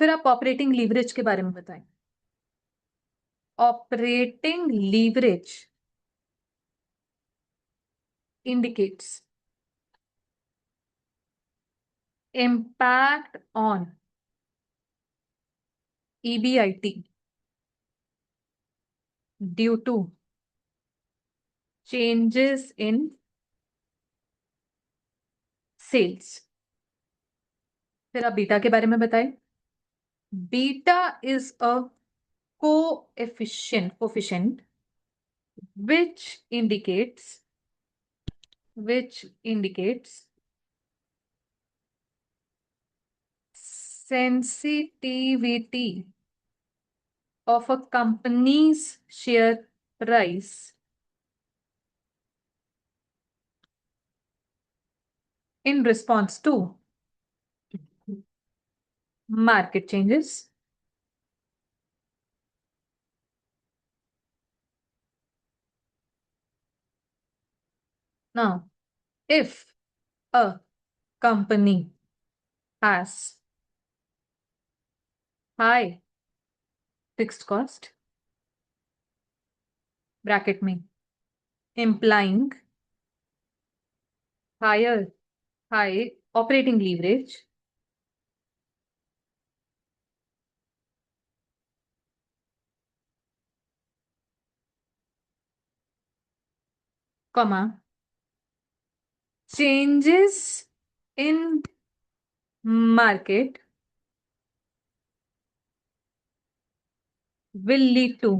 फिर आप ऑपरेटिंग लीवरेज के बारे में बताएं। Operating leverage indicates impact on EBIT due to changes in sales। फिर आप बीटा के बारे में बताएं। Beta is a coefficient which indicates sensitivity of a company's share price in response to market changes. Now, if a company has high fixed cost, bracket में, implying higher high operating leverage comma changes in market will lead to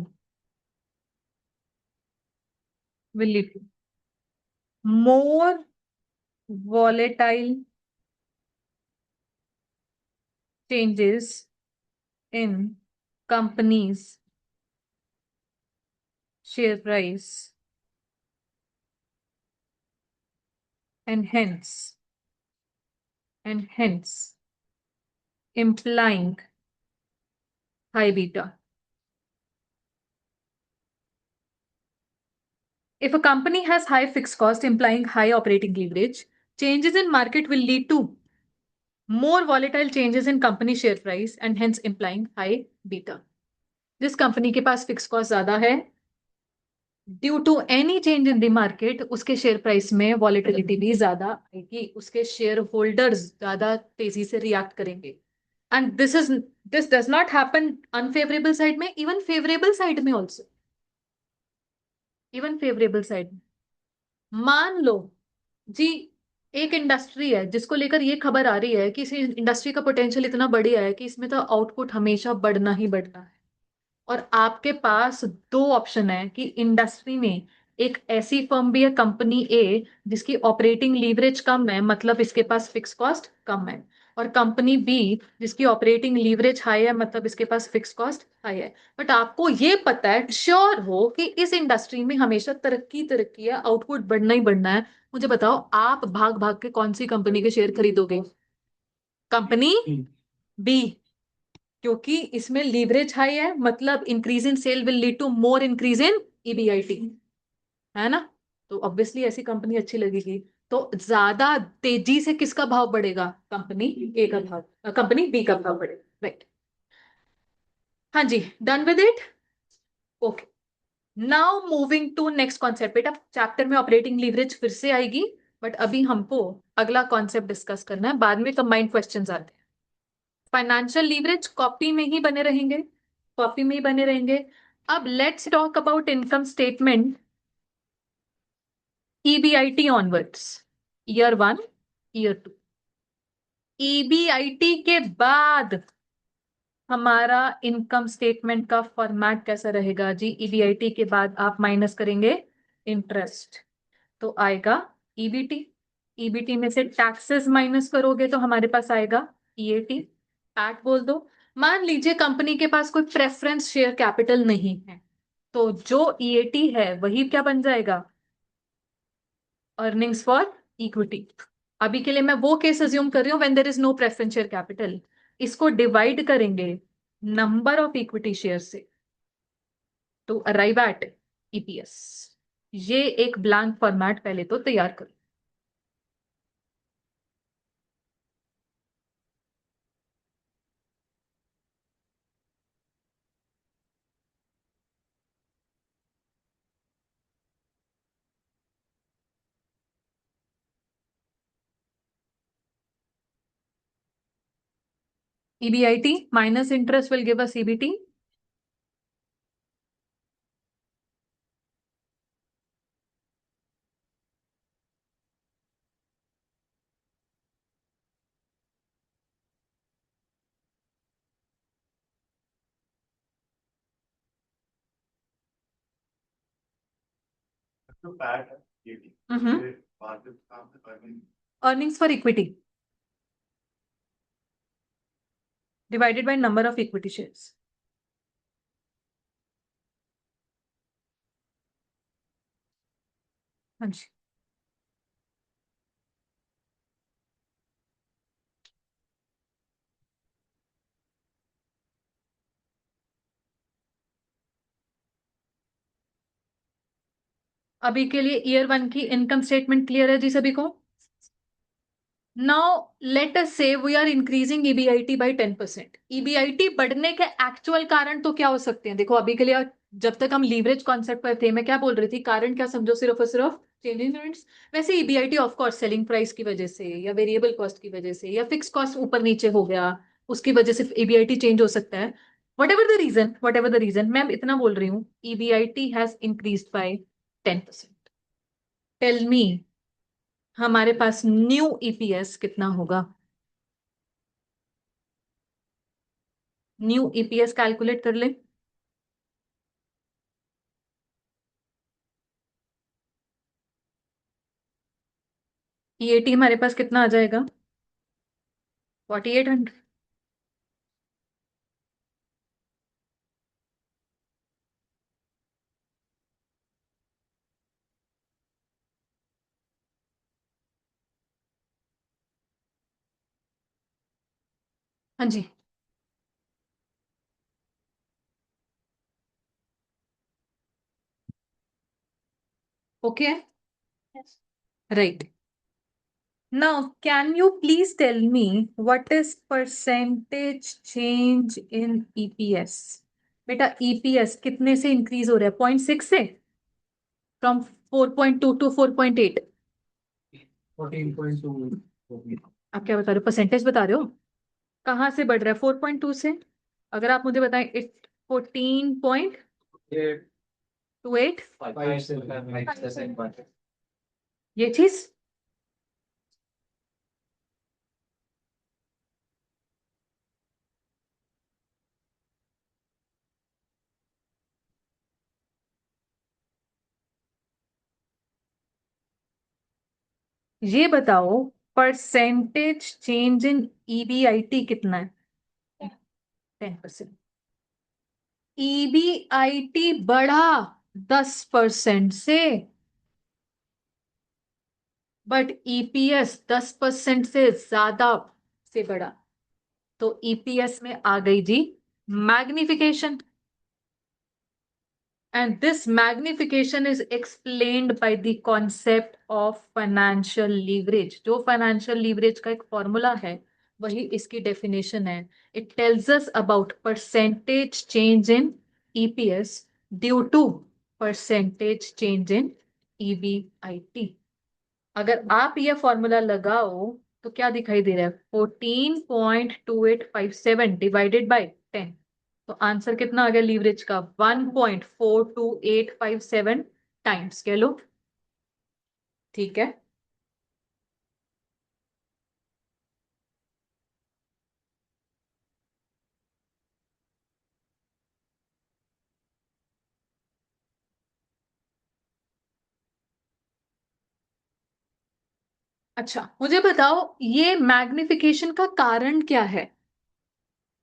more volatile changes in companies share price and hence implying high beta. If a company has high fixed cost implying high operating leverage, changes in market will lead to more volatile changes in company share price and hence implying high beta. जिस company के पास fix cost ज्यादा है, due to any change in the market उसके share price में volatility भी ज्यादा आएगी, उसके शेयर होल्डर्स ज्यादा तेजी से रिएक्ट करेंगे. And this does not happen unfavourable side में, इवन फेवरेबल साइड में ऑल्सो. इवन फेवरेबल साइड में मान लो जी, एक इंडस्ट्री है जिसको लेकर ये खबर आ रही है कि इस इंडस्ट्री का पोटेंशियल इतना बढ़िया है कि इसमें तो आउटपुट हमेशा बढ़ना ही बढ़ना है. और आपके पास दो ऑप्शन है कि इंडस्ट्री में एक ऐसी फर्म भी है, कंपनी ए, जिसकी ऑपरेटिंग लीवरेज कम है, मतलब इसके पास फिक्स कॉस्ट कम है, और कंपनी बी जिसकी ऑपरेटिंग लीवरेज हाई है, मतलब इसके पास फिक्स कॉस्ट हाई है. बट आपको ये पता है, श्योर हो कि इस इंडस्ट्री में हमेशा तरक्की तरक्की है, आउटपुट बढ़ना ही बढ़ना है. मुझे बताओ, आप भाग भाग के कौन सी कंपनी के शेयर खरीदोगे? कंपनी बी, क्योंकि इसमें लीवरेज हाई है, मतलब increase in sale will lead to more increase in EBIT, है ना? तो ऑब्वियसली ऐसी कंपनी अच्छी लगेगी. तो ज्यादा तेजी से किसका भाव बढ़ेगा? कंपनी ए का भाव, कंपनी बी का भाव बढ़ेगा. राइट. हाँ जी, done with it. Okay, now moving to next concept. बेटा चैप्टर में ऑपरेटिंग लीवरेज फिर से आएगी, बट अभी हमको अगला कॉन्सेप्ट डिस्कस करना है, बाद में कंबाइंड क्वेश्चंस आते हैं. फाइनेंशियल लीवरेज कॉपी में ही बने रहेंगे, कॉपी में ही बने रहेंगे. अब let's talk about income statement EBIT onwards, year 1, year 2. EBIT के बाद हमारा इनकम स्टेटमेंट का फॉर्मेट कैसा रहेगा जी? ईबीआईटी के बाद आप माइनस करेंगे इंटरेस्ट, तो आएगा ईबीटी. ईबीटी में से टैक्सेस माइनस करोगे तो हमारे पास आएगा ईएटी. पैट बोल दो. मान लीजिए कंपनी के पास कोई प्रेफरेंस शेयर कैपिटल नहीं है, तो जो ईएटी है वही क्या बन जाएगा? Earnings for equity. अभी के लिए मैं वो केस अज्यूम कर रही हूँ when there is no preference share capital. इसको डिवाइड करेंगे नंबर ऑफ इक्विटी शेयर से टू अराइव एट ईपीएस. ये एक ब्लैंक फॉर्मेट पहले तो तैयार करो. EBIT minus interest will give us EBT. Earnings for equity divided by number of equity shares. हाँ जी. अभी के लिए ईयर 1 की इनकम स्टेटमेंट क्लियर है जी सभी को? Now let us say we are increasing EBIT by 10%. EBIT बढ़ने के एक्चुअल कारण तो क्या हो सकते हैं? देखो अभी के लिए, जब तक हम लीवरेज कॉन्सेप्ट पर थे, मैं क्या बोल रही थी, कारण क्या समझो? सिर्फ और सिर्फ चेंज इन यूनिट्स। वैसे EBIT of course selling price की वजह से या वेरिएबल कॉस्ट की वजह से या फिक्स कॉस्ट ऊपर नीचे हो गया, उसकी वजह से ईबीआईटी चेंज हो सकता है। वट एवर द रीजन मैं इतना बोल रही हूँ, EBIT has increase by 10%। Tell me, हमारे पास न्यू ईपीएस कितना होगा? न्यू ईपीएस कैलकुलेट कर ले। ईएटी हमारे पास कितना आ जाएगा? 4800। हाँ जी। Okay. Right. Now, can you please tell me what is percentage change in EPS? बेटा EPS कितने से इंक्रीज हो रहा है? 0.6 से, फ्रॉम 4.2 टू 4.8। 14.2। आप क्या बता रहे हो? परसेंटेज बता रहे हो? कहाँ से बढ़ रहा है 4.2 से? अगर आप मुझे बताएं, 14.28 ये चीज। ये बताओ, परसेंटेज चेंज इन ईबीआईटी कितना है? 10%। ईबीआईटी बढ़ा 10% से, बट ईपीएस 10% से ज्यादा से बढ़ा, तो ईपीएस में आ गई जी magnification. And this magnification is explained by the concept of financial leverage. जो financial leverage का एक फॉर्मूला है, वही इसकी डेफिनेशन है। It tells us about percentage change in EPS due to percentage change in EBIT। अगर आप ये फॉर्मूला लगाओ तो क्या दिखाई दे रहा है? 14.2857 डिवाइडेड बाय 10। तो आंसर कितना आ गया लीवरेज का? 1.42857 टाइम्स, कह लो। ठीक है। अच्छा, मुझे बताओ ये मैग्निफिकेशन का कारण क्या है?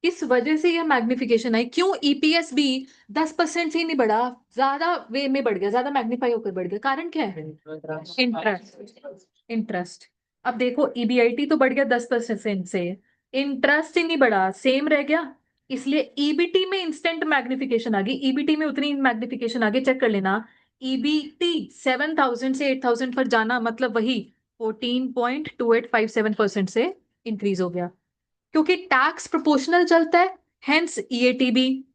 किस वजह से यह मैग्निफिकेशन आई? क्यों ईपीएस भी 10% से ही नहीं बढ़ा, ज्यादा वे में बढ़ गया, ज्यादा मैग्नीफाई होकर बढ़ गया? कारण क्या है? इंटरेस्ट। इंटरेस्ट। अब देखो, ईबीआईटी तो बढ़ गया 10% से, इंटरेस्ट ही नहीं बढ़ा, सेम रह गया। इसलिए ईबीटी में इंस्टेंट मैग्निफिकेशन आ गई, ईबीटी में उतनी मैग्निफिकेशन आ गई, चेक कर लेना। ईबीटी 7000 से 8000 पर जाना मतलब वही 14.2857% से इंक्रीज हो गया, क्योंकि टैक्स प्रोपोर्शनल चलता है। हेंस ईएटी भी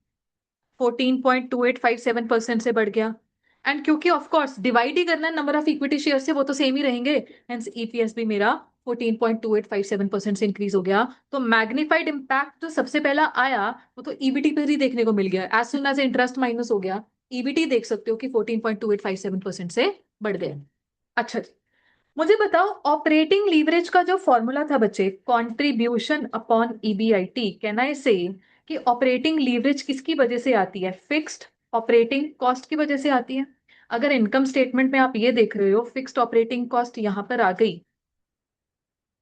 14.2857% से बढ़ गया। एंड क्योंकि ऑफ कोर्स डिवाइड ही करना है नंबर ऑफ इक्विटी शेयर से, वो तो सेम ही रहेंगे। हेंस ईपीएस भी मेरा 14.2857% से इंक्रीज हो गया। तो मैग्नीफाइड इम्पैक्ट जो सबसे पहला आया वो तो ईबीटी पर ही देखने को मिल गया। As soon as interest minus हो गया, ईबीटी देख सकते हो कि 14.2857% से बढ़ गया। अच्छा, मुझे बताओ ऑपरेटिंग लीवरेज का जो फॉर्मूला था बच्चे, कंट्रीब्यूशन अपॉन ईबीआईटी, कैन आई से कि ऑपरेटिंग लीवरेज किसकी वजह से आती है? फिक्स्ड ऑपरेटिंग कॉस्ट की वजह से आती है। अगर इनकम स्टेटमेंट में आप ये देख रहे हो, फिक्स्ड ऑपरेटिंग कॉस्ट यहां पर आ गई,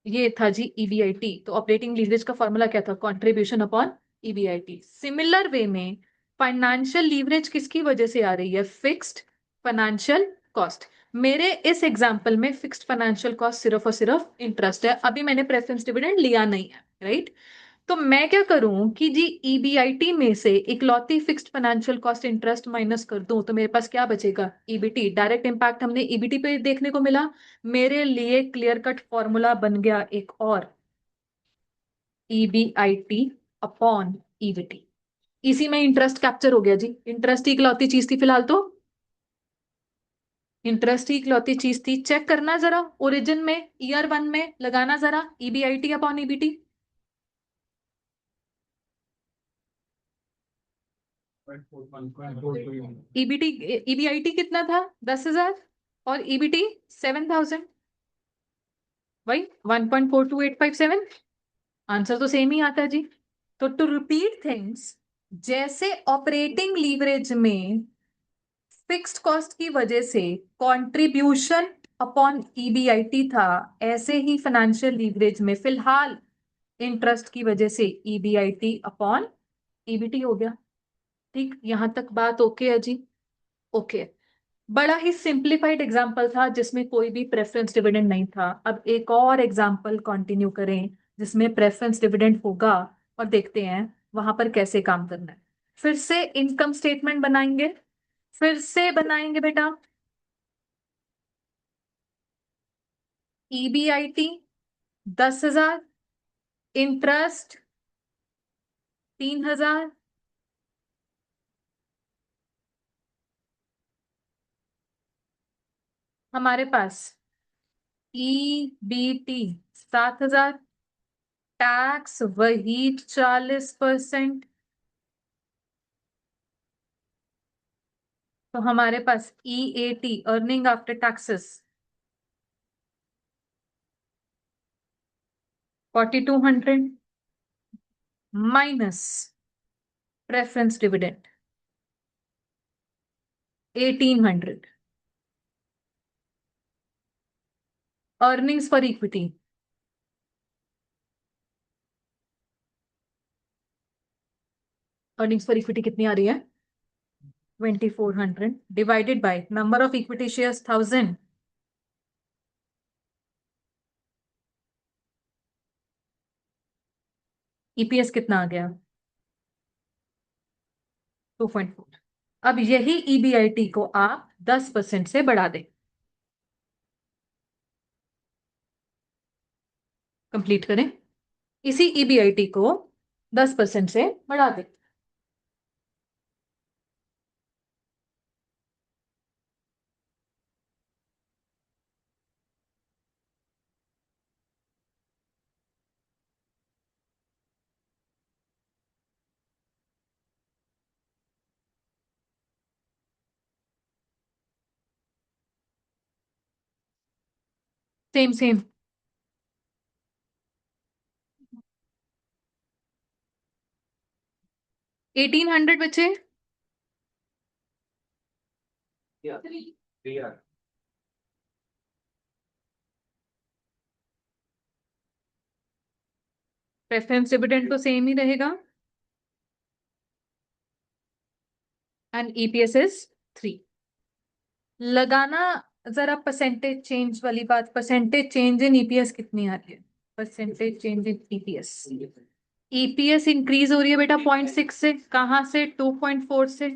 ये था जी ईबीआईटी। तो ऑपरेटिंग लीवरेज का फॉर्मूला क्या था? Contribution upon EBIT. Similar way में फाइनेंशियल लीवरेज किसकी वजह से आ रही है? Fixed financial cost. मेरे इस एग्जांपल में फिक्स्ड फाइनेंशियल कॉस्ट सिर्फ और सिर्फ इंटरेस्ट है, अभी मैंने प्रेफरेंस डिविडेंड लिया नहीं है, राइट? तो मैं क्या करूं कि जी ईबीआईटी में से इकलौती fixed financial cost interest minus कर दूं, तो मेरे पास क्या बचेगा? ईबीटी। डायरेक्ट इंपैक्ट हमने ईबीटी पे देखने को मिला। मेरे लिए क्लियर कट फॉर्मूला बन गया एक और, ईबीआईटी अपॉन ईबीटी। इसी में इंटरेस्ट कैप्चर हो गया जी, इंटरेस्ट ही इकलौती चीज थी फिलहाल तो। इंटरेस्ट ही इकलौती चीज थी। चेक करना जरा ओरिजिन में, ईयर वन में लगाना जरा EBIT upon EBT. EBT, EBIT कितना था? 10,000 और ईबीटी 7,000, वही 1.42857। आंसर तो सेम ही आता है जी। तो टू रिपीट थिंग्स, जैसे ऑपरेटिंग लीवरेज में फिक्स्ड कॉस्ट की वजह से कंट्रीब्यूशन अपॉन ईबीआईटी था, ऐसे ही फाइनेंशियल लीवरेज में फिलहाल इंटरेस्ट की वजह से ईबीआईटी अपॉन ईबीटी हो गया। ठीक, यहां तक बात ओके है जी? ओके। बड़ा ही सिंप्लीफाइड एग्जाम्पल था जिसमें कोई भी प्रेफरेंस डिविडेंड नहीं था। अब एक और एग्जाम्पल कंटिन्यू करें जिसमें प्रेफरेंस डिविडेंड होगा, और देखते हैं वहां पर कैसे काम करना है। फिर से इनकम स्टेटमेंट बनाएंगे, फिर से बनाएंगे बेटा। ईबीआईटी 10,000, इंटरेस्ट 3,000, हमारे पास ईबीटी 7,000, टैक्स वही 40%, तो हमारे पास EAT earning after taxes 4,200 minus preference dividend 1,800, earnings for equity, earnings for equity कितनी आ रही है? 2,400 divided by number of equity shares 1,000, EPS कितना आ गया? 2.4। अब यही ईबीआईटी को आप 10% से बढ़ा दें, कंप्लीट करें। इसी ईबीआईटी को 10% से बढ़ा दें। Same same. 1,800 बचे। प्रेफरेंस डिविडेंड तो सेम ही रहेगा, एंड ईपीएस इज 3। लगाना जरा परसेंटेज चेंज वाली बात, परसेंटेज चेंज इन ईपीएस कितनी आ रही है? Percentage change in EPS, EPS increase हो रही है बेटा 0.6 से, कहां से? 2.4 से।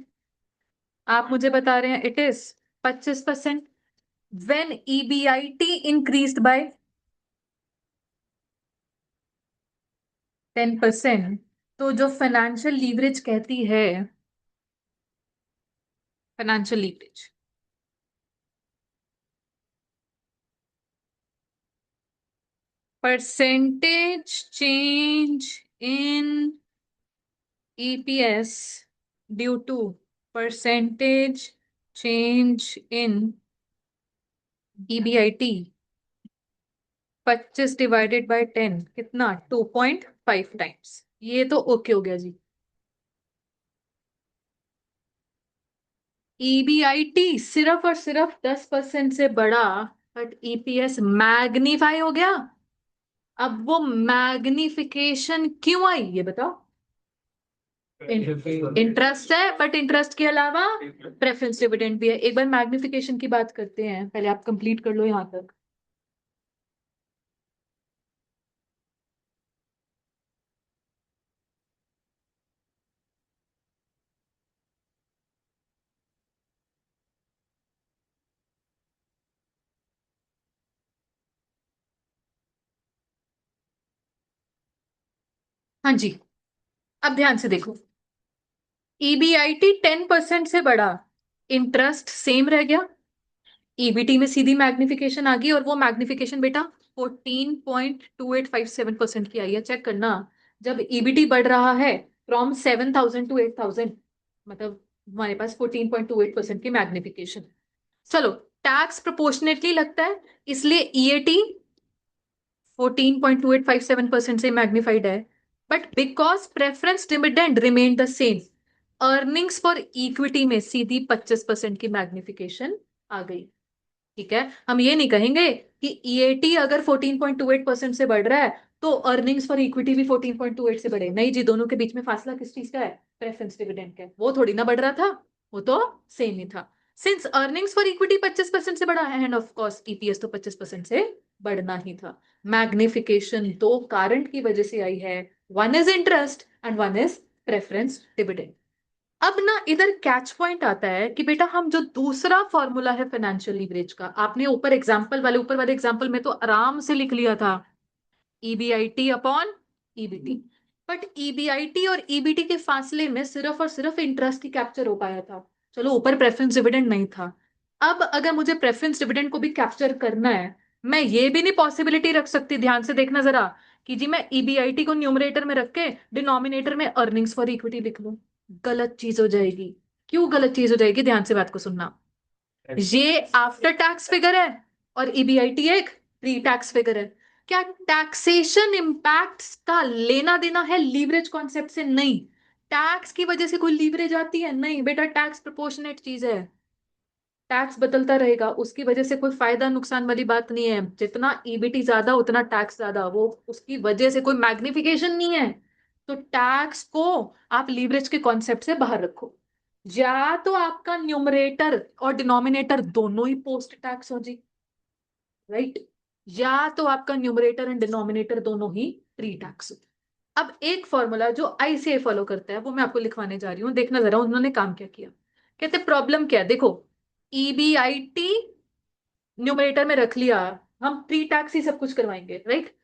आप मुझे बता रहे हैं it is 25%। When EBIT increased by 10%, तो जो फाइनेंशियल लीवरेज कहती है, financial leverage percentage change in EPS due to percentage change in EBIT 25 divided by 10 कितना? 2.5 टाइम्स। ये तो ओके हो गया जी। EBIT सिर्फ और सिर्फ 10% से बढ़ा, बट EPS मैग्नीफाई हो गया। अब वो मैग्निफिकेशन क्यों आई ये बताओ? इंटरेस्ट है, बट इंटरेस्ट के अलावा प्रेफरेंस डिविडेंड भी है। एक बार मैग्निफिकेशन की बात करते हैं, पहले आप कंप्लीट कर लो यहां तक। हाँ जी, अब ध्यान से देखो। ईबीआईटी 10% से बढ़ा, इंटरेस्ट सेम रह गया, ईबीटी में सीधी मैग्निफिकेशन आ गई, और वो मैग्निफिकेशन बेटा 14.2857% की आई है। चेक करना, जब ईबीटी बढ़ रहा है फ्रॉम 7,000 टू 8,000, मतलब हमारे पास 14.28% की मैग्निफिकेशन। चलो, टैक्स प्रोपोर्शनेटली लगता है, इसलिए ईएटी 14.2857% से मैग्निफाइड है। But because preference dividend remain the same, earnings for equity में सीधी 25% की मैग्निफिकेशन आ गई। ठीक है, हम ये नहीं कहेंगे कि ईएटी अगर 14.28% से बढ़ रहा है तो अर्निंग्स फॉर इक्विटी भी 14.28 से बढ़े। नहीं जी, दोनों के बीच में फासला किस चीज का है? प्रेफरेंस डिविडेंड का है। वो थोड़ी ना बढ़ रहा था, वो तो सेम ही था। सिंस अर्निंग्स फॉर इक्विटी 25% से बढ़ा है, एंड ऑफ कोर्स ईपीएस तो 25% से बढ़ना ही था। मैग्निफिकेशन दो कारण की वजह से आई है, one is interest and one is preference dividend. अब ना इधर कैच पॉइंट आता है कि बेटा हम जो दूसरा फॉर्मूला है फाइनेंशियल लीवरेज का, आपने ऊपर एग्जांपल वाले ऊपर वाले एग्जांपल में तो आराम से लिख लिया था, EBIT upon EBT. But EBIT और ईबीटी के फासले में सिर्फ और सिर्फ इंटरेस्ट ही कैप्चर हो पाया था। चलो, ऊपर प्रेफरेंस डिविडेंड नहीं था। अब अगर मुझे प्रेफरेंस डिविडेंड को भी कैप्चर करना है, मैं ये भी नहीं पॉसिबिलिटी रख सकती, ध्यान से देखना जरा, कि जी मैं ईबीआईटी को न्यूमरेटर में रख के डिनोमिनेटर में अर्निंग्स फॉर इक्विटी लिख लूं। गलत चीज हो जाएगी। क्यों गलत चीज हो जाएगी? ध्यान से बात को सुनना। ये आफ्टर टैक्स फिगर है और ईबीआईटी एक प्री टैक्स फिगर है। क्या टैक्सेशन इम्पैक्ट का लेना देना है लीवरेज कॉन्सेप्ट से? नहीं। टैक्स की वजह से कोई लीवरेज आती है? नहीं बेटा, टैक्स प्रोपोर्शनेट चीज है। टैक्स बदलता रहेगा, उसकी वजह से कोई फायदा नुकसान वाली बात नहीं है। जितना ईबीटी ज्यादा उतना टैक्स ज्यादा, वो उसकी वजह से कोई मैग्निफिकेशन नहीं है। तो टैक्स को आप लीवरेज के कॉन्सेप्ट से बाहर रखो। या तो आपका न्यूमरेटर और डिनोमिनेटर दोनों ही पोस्ट टैक्स हो जी, राइट, या तो आपका न्यूमरेटर एंड डिनोमिनेटर दोनों ही प्री टैक्स हो। अब एक फॉर्मूला जो आईसीए फॉलो करता है वो मैं आपको लिखवाने जा रही हूँ, देखना जरा उन्होंने काम क्या किया। कहते प्रॉब्लम क्या है, देखो, ईबीआईटी न्यूमरेटर में रख लिया, हम प्री टैक्स ही सब कुछ करवाएंगे, राइट।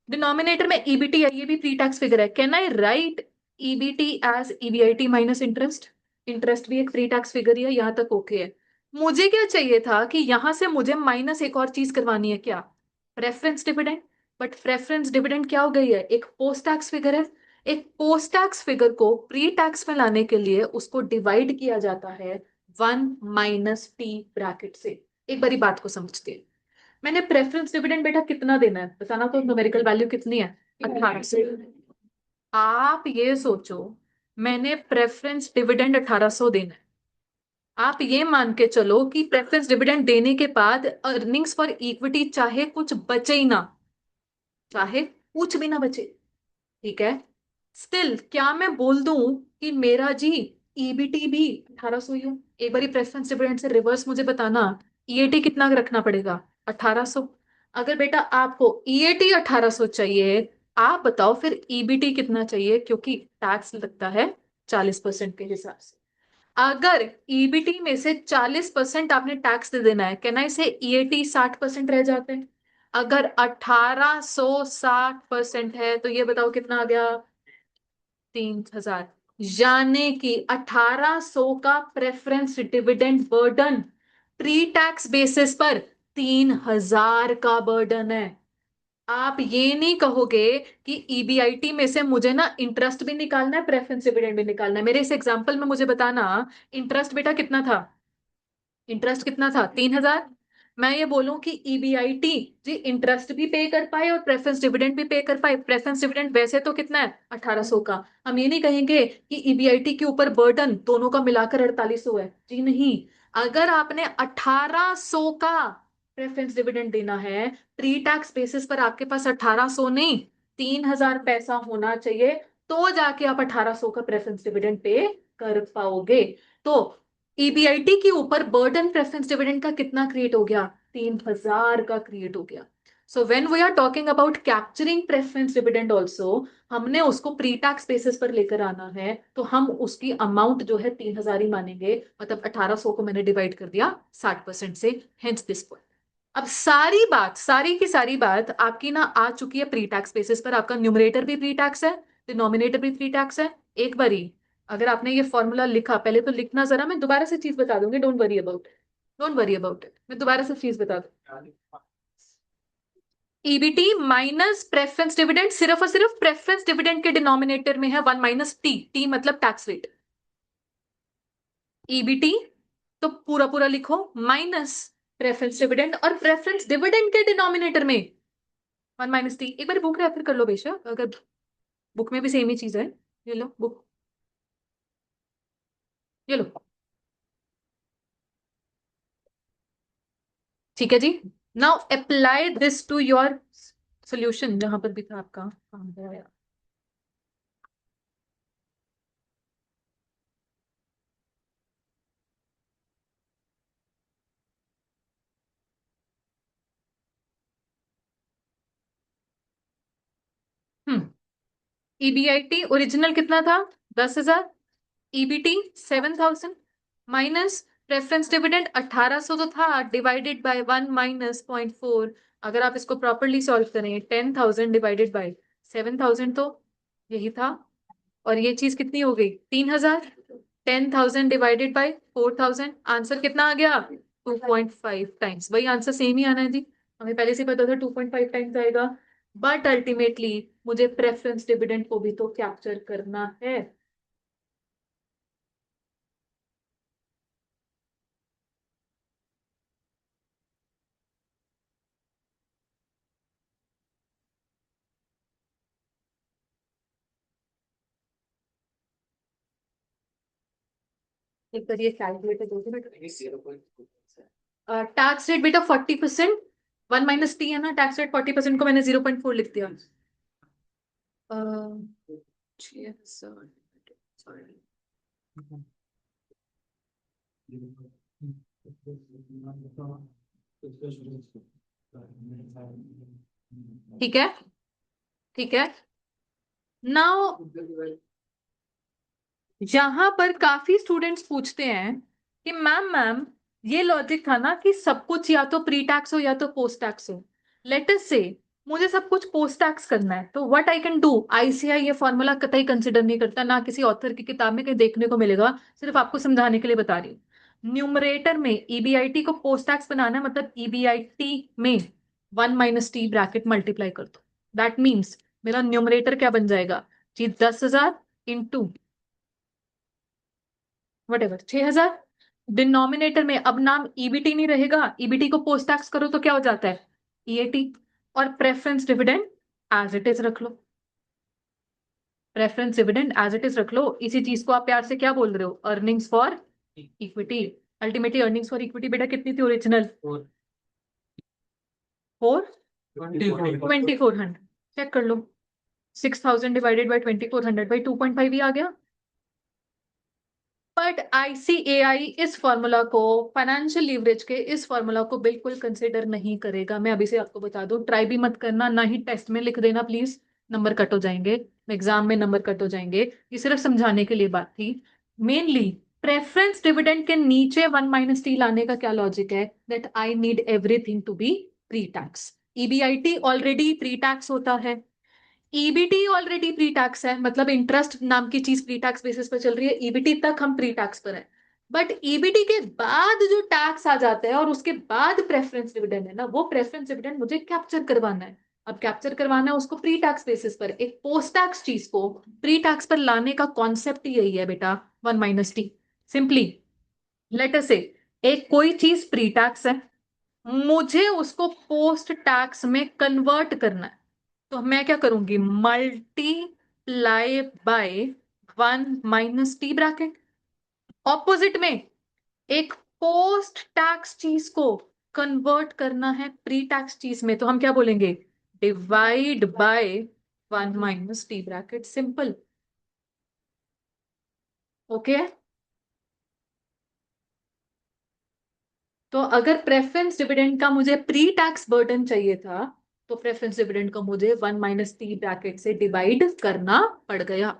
डिनोमिनेटर में ईबीटी है, ये भी प्री टैक्स फिगर है। Can I write EBT as EBIT minus interest? Interest भी एक प्री टैक्स फिगर ही है, यहां तक ओके है। मुझे क्या चाहिए था कि यहां से मुझे माइनस एक और चीज करवानी है, क्या? Preference dividend. But preference dividend क्या हो गई है? एक पोस्ट टैक्स फिगर है। एक पोस्ट टैक्स फिगर को प्री टैक्स में लाने के लिए उसको डिवाइड किया जाता है 1 - टी ब्रैकेट से। एक बारी बात को समझते हैं। मैंने प्रेफरेंस डिविडेंड बेटा कितना देना है बताना, तो न्यूमेरिकल वैल्यू कितनी है? 1800। आप ये सोचो, मैंने प्रेफरेंस डिविडेंड 1800 देना है। आप ये मान के चलो कि प्रेफरेंस डिविडेंड देने के बाद अर्निंग्स फॉर इक्विटी चाहे कुछ बचे ही ना, चाहे कुछ भी ना बचे, ठीक है, स्टिल क्या मैं बोल दूं कि मेरा जी ईबीटी भी 1800 ही हो? एक बारी प्रेफरेंस डिविडेंड से रिवर्स मुझे बताना, ईएटी कितना रखना पड़ेगा? 1800। अगर बेटा आपको ईएटी 1800 चाहिए, आप बताओ फिर ईबीटी कितना चाहिए, क्योंकि टैक्स लगता है 40% के हिसाब से। अगर ईबीटी में से 40% आपने टैक्स दे देना है, कहना इसे ईएटी 60% रह जाते हैं। अगर 1800 60% है तो ये बताओ कितना आ गया? 3000। यानी कि 1800 का preference dividend burden pre tax basis पर 3000 का बर्डन है। आप ये नहीं कहोगे कि ईबीआईटी में से मुझे ना इंटरेस्ट भी निकालना है, प्रेफरेंस डिविडेंड भी निकालना है। मेरे इस एग्जांपल में मुझे बताना, इंटरेस्ट बेटा कितना था? इंटरेस्ट कितना था? 3000। मैं ये बोलूं कि ईबीआईटी जी इंटरेस्ट भी पे कर पाए और प्रेफरेंस डिविडेंड भी पे कर पाए। प्रेफरेंस डिविडेंड वैसे तो कितना है? 1800 का। हम ये नहीं कहेंगे कि ईबीआईटी के ऊपर बर्डन दोनों का मिलाकर 4800 है, जी नहीं। अगर आपने 1800 का प्रेफरेंस डिविडेंड देना है, प्री टैक्स बेसिस पर आपके पास 1800 नहीं 3000 पैसा होना चाहिए, तो जाके आप 1800 का प्रेफरेंस डिविडेंड पे कर पाओगे। तो ईबीआईटी के ऊपर बर्डन प्रेफरेंस डिविडेंड का कितना क्रिएट हो गया? 3000 का क्रिएट हो गया। So when we are talking about capturing preference dividend also, हमने उसको प्री टैक्स बेसिस पर लेकर आना है, तो हम उसकी अमाउंट जो है 3000 ही मानेंगे। मतलब 1800 को मैंने डिवाइड कर दिया 60% से, हेंस दिस पॉइंट। अब सारी बात, सारी की सारी बात आपकी ना आ चुकी है प्री टैक्स बेसिस पर। आपका न्यूमरेटर भी प्री टैक्स है, डिनोमिनेटर भी प्री टैक्स है। एक बारी अगर आपने ये फॉर्मूला लिखा, पहले तो लिखना जरा, मैं दोबारा से चीज बता दूंगी, don't worry about. Don't worry about it, मैं दोबारा से चीज बता दूं। ईबीटी माइनस प्रेफरेंस डिविडेंड सिर्फ और सिर्फ प्रेफरेंस डिविडेंड के डिनोमिनेटर में है 1 माइनस टी, टी मतलब टैक्स रेट। ईबीटी तो पूरा पूरा लिखो माइनस प्रेफरेंस डिविडेंड, और प्रेफरेंस डिविडेंड के डिनोमिनेटर में 1 माइनस टी। एक बार बुक रेफर कर लो बेशक, अगर बुक में भी सेम ही चीज है। ये लो बुक, ये लो। ठीक है जी। Now apply this to your solution, जहां पर भी था आपका काम गया यार। हम्म। ईबीआईटी ओरिजिनल कितना था? 10,000। ईबीटी 7,000 माइनस प्रेफरेंस डिविडेंड 1,800 तो था, डिवाइडेड बाय 1 माइनस 0.4। अगर आप इसको प्रॉपरली सॉल्व करें, 10,000 डिवाइडेड बाय 7,000 तो यही था। और ये चीज कितनी हो गई? 3,000। 10,000 डिवाइडेड बाय 4,000, आंसर कितना आ गया? 2.5 टाइम्स। वही आंसर सेम ही आना है जी, हमें पहले से पता था 2.5 टाइम्स आएगा। बट अल्टीमेटली मुझे प्रेफरेंस डिविडेंड को भी तो कैप्चर करना है। एक बार ये कैलकुलेटर दो बेटा। टैक्स रेट बेटा 40%। 1 माइनस टी है ना, टैक्स रेट 40%, को मैंने 0.4 लिख दिया। 6,000, सॉरी। ठीक है, ठीक है। नाउ यहाँ पर काफी स्टूडेंट्स पूछते हैं कि मैम ये लॉजिक था ना कि सब कुछ या तो प्री टैक्स हो या तो पोस्ट टैक्स हो। लेट अस से मुझे सब कुछ पोस्ट टैक्स करना है, तो what I can do? ICI ये फॉर्मूला कतई कंसिडर नहीं करता, ना किसी ऑथर की किताब में कहीं देखने को मिलेगा, सिर्फ आपको समझाने के लिए बता रही हूँ। न्यूमरेटर में ईबीआईटी को पोस्ट टैक्स बनाना है, मतलब ईबीआईटी में 1 माइनस टी ब्रैकेट मल्टीप्लाई कर दो। दैट मीन्स मेरा न्यूमरेटर क्या बन जाएगा जी? 10,000 इंटू वट एवर 6,000। डिनोमिनेटर में अब नाम ईबीटी नहीं रहेगा, ईबीटी को पोस्ट टैक्स करो तो क्या हो जाता है? ईएटी। और preference dividend as it is रख लो। Preference dividend as it is रख लो। इसी चीज को आप प्यार से क्या बोल रहे हो? Earnings for equity. Ultimately earnings for equity बेटा कितनी थी ओरिजिनल? 2,400। चेक कर लो। 6,000 डिवाइडेड बाई 2,400 बाई 2.5 ही आ गया। बट आईसीएआई इस फॉर्मूला को, फाइनेंशियल लीवरेज के इस फॉर्मूला को बिल्कुल कंसिडर नहीं करेगा। मैं अभी से आपको बता दूं, ट्राई भी मत करना, ना ही टेस्ट में लिख देना प्लीज, नंबर कट हो जाएंगे, एग्जाम में नंबर कट हो जाएंगे। ये सिर्फ समझाने के लिए बात थी। मेनली प्रेफरेंस डिविडेंड के नीचे 1 माइनस टी लाने का क्या लॉजिक है? That I need everything to be pre tax. EBIT already pre tax होता है, ईबीटी ऑलरेडी प्री टैक्स है, मतलब इंटरेस्ट नाम की चीज प्री टैक्स बेसिस पर चल रही है, ईबीटी तक हम प्री टैक्स पर है। बट ईबीटी के बाद जो टैक्स आ जाता है और उसके बाद प्रेफरेंस डिविडेंड है ना, वो प्रेफरेंस डिविडेंड मुझे कैप्चर करवाना है। अब कैप्चर करवाना है उसको प्री टैक्स बेसिस पर, एक पोस्ट टैक्स चीज को प्री टैक्स पर लाने का कॉन्सेप्ट यही है बेटा, 1 minus T. Simply late us say एक कोई चीज प्री टैक्स है, मुझे उसको पोस्ट टैक्स में कन्वर्ट करना है, तो मैं क्या करूंगी? Multiply by 1 minus T bracket. Opposite में एक पोस्ट टैक्स चीज को कन्वर्ट करना है प्री टैक्स चीज में, तो हम क्या बोलेंगे? Divide by 1 minus T bracket. Simple. Okay. तो अगर प्रेफरेंस डिविडेंड का मुझे प्री टैक्स बर्डन चाहिए था, तो प्रेफरेंस डिविडेंड को मुझे 1 माइनस टी ब्रैकेट से डिवाइड करना पड़ गया।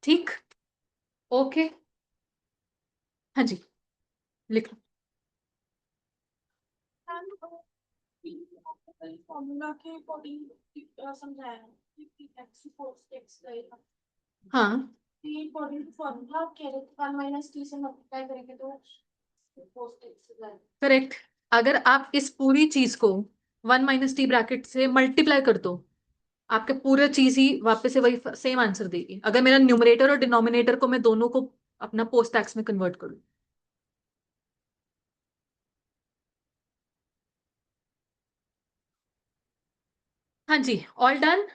ठीक। ओके। हाँ जी, लिख लो। फॉर्मूला के अकॉर्डिंग समझाया कि टैक्स पोस्ट टैक्स रहेगा। हाँ, फॉर्मूला कह रहे थे 1 - t से मल्टीप्लाई करेंगे तो करेक्ट। अगर आप इस पूरी चीज को 1 - t ब्रैकेट से मल्टीप्लाई कर दो, आपके पूरा चीज ही वापस से वही सेम आंसर देगी, अगर मेरा न्यूमरेटर और डिनोमिनेटर को मैं दोनों को अपना पोस्ट टैक्स में कन्वर्ट करूं। हाँ जी, ऑल डन,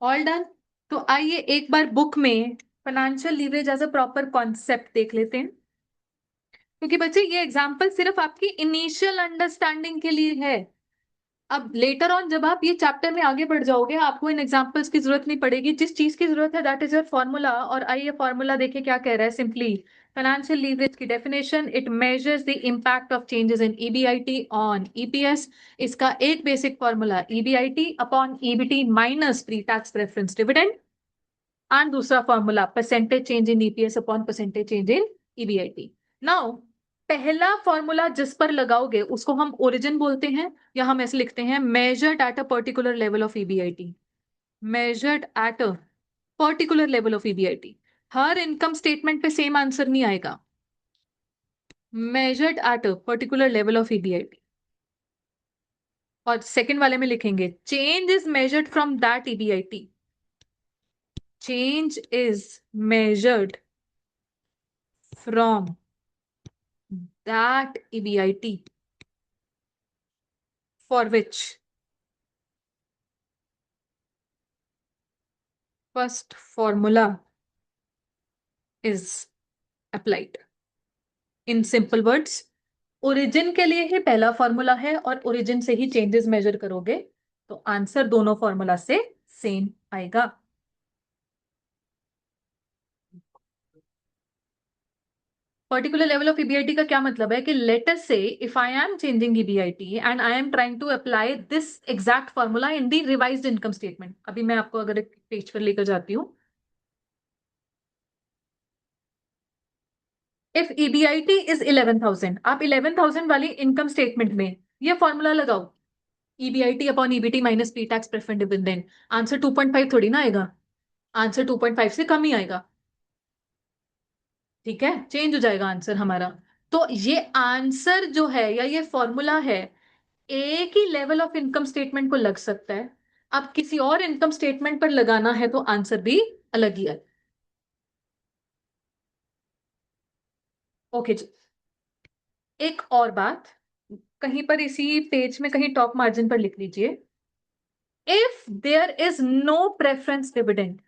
ऑल डन। तो आइए एक बार बुक में financial leverage as a proper concept देख लेते हैं, क्योंकि बच्चे ये एग्जांपल सिर्फ आपकी इनिशियल अंडरस्टैंडिंग के लिए है। अब लेटर ऑन जब आप ये चैप्टर में आगे बढ़ जाओगे, आपको इन एग्जांपल्स की जरूरत नहीं पड़ेगी। जिस चीज की जरूरत है दैट इज योर फॉर्मूला। और आइए फॉर्मूला देखिए क्या कह रहा है। सिंपली फाइनेंशियल लीवरेज की definition, it measures the impact of changes in EBIT on EPS. इसका एक basic formula EBIT upon EBT minus pre tax preference dividend, and दूसरा formula percentage change in EPS upon percentage change in EBIT. Now पहला formula जिस पर लगाओगे उसको हम origin बोलते हैं, या हम ऐसे लिखते हैं measured eight a particular level of EBIT. Measured eight a particular level of EBIT. Her income statement पे सेम आंसर नहीं आएगा। Measured eight a particular level of EBIT. और सेकंड वाले में लिखेंगे change is measured from that EBIT. Change is measured from that EBIT for which first formula is applied. In simple words, origin के लिए ही पहला formula है और origin से ही चेंजेस मेजर करोगे तो आंसर दोनों फॉर्मूला से सेम आएगा। पर्टिकुलर लेवल ऑफ ईबीआईटी का क्या मतलब है कि let us say if I am changing EBIT and I am trying to apply this exact formula in the revised income statement. अभी मैं आपको अगर एक पेज पर लेकर जाती हूँ, इफ ईबीआईटी इज 11,000, आप 11,000 वाली इनकम स्टेटमेंट में ये फॉर्मूला लगाओ, EBIT upon EBT minus pre tax preference dividend. Answer 2.5 थोड़ी ना आएगा, आंसर 2.5 से कम ही आएगा। ठीक है, चेंज हो जाएगा आंसर हमारा। तो ये आंसर जो है या ये फॉर्मूला है, एक ही लेवल ऑफ इनकम स्टेटमेंट को लग सकता है। अब किसी और इनकम स्टेटमेंट पर लगाना है तो आंसर भी अलग ही है। ओके जी, एक और बात, कहीं पर इसी पेज में कहीं टॉप मार्जिन पर लिख लीजिए, if there is no preference dividend,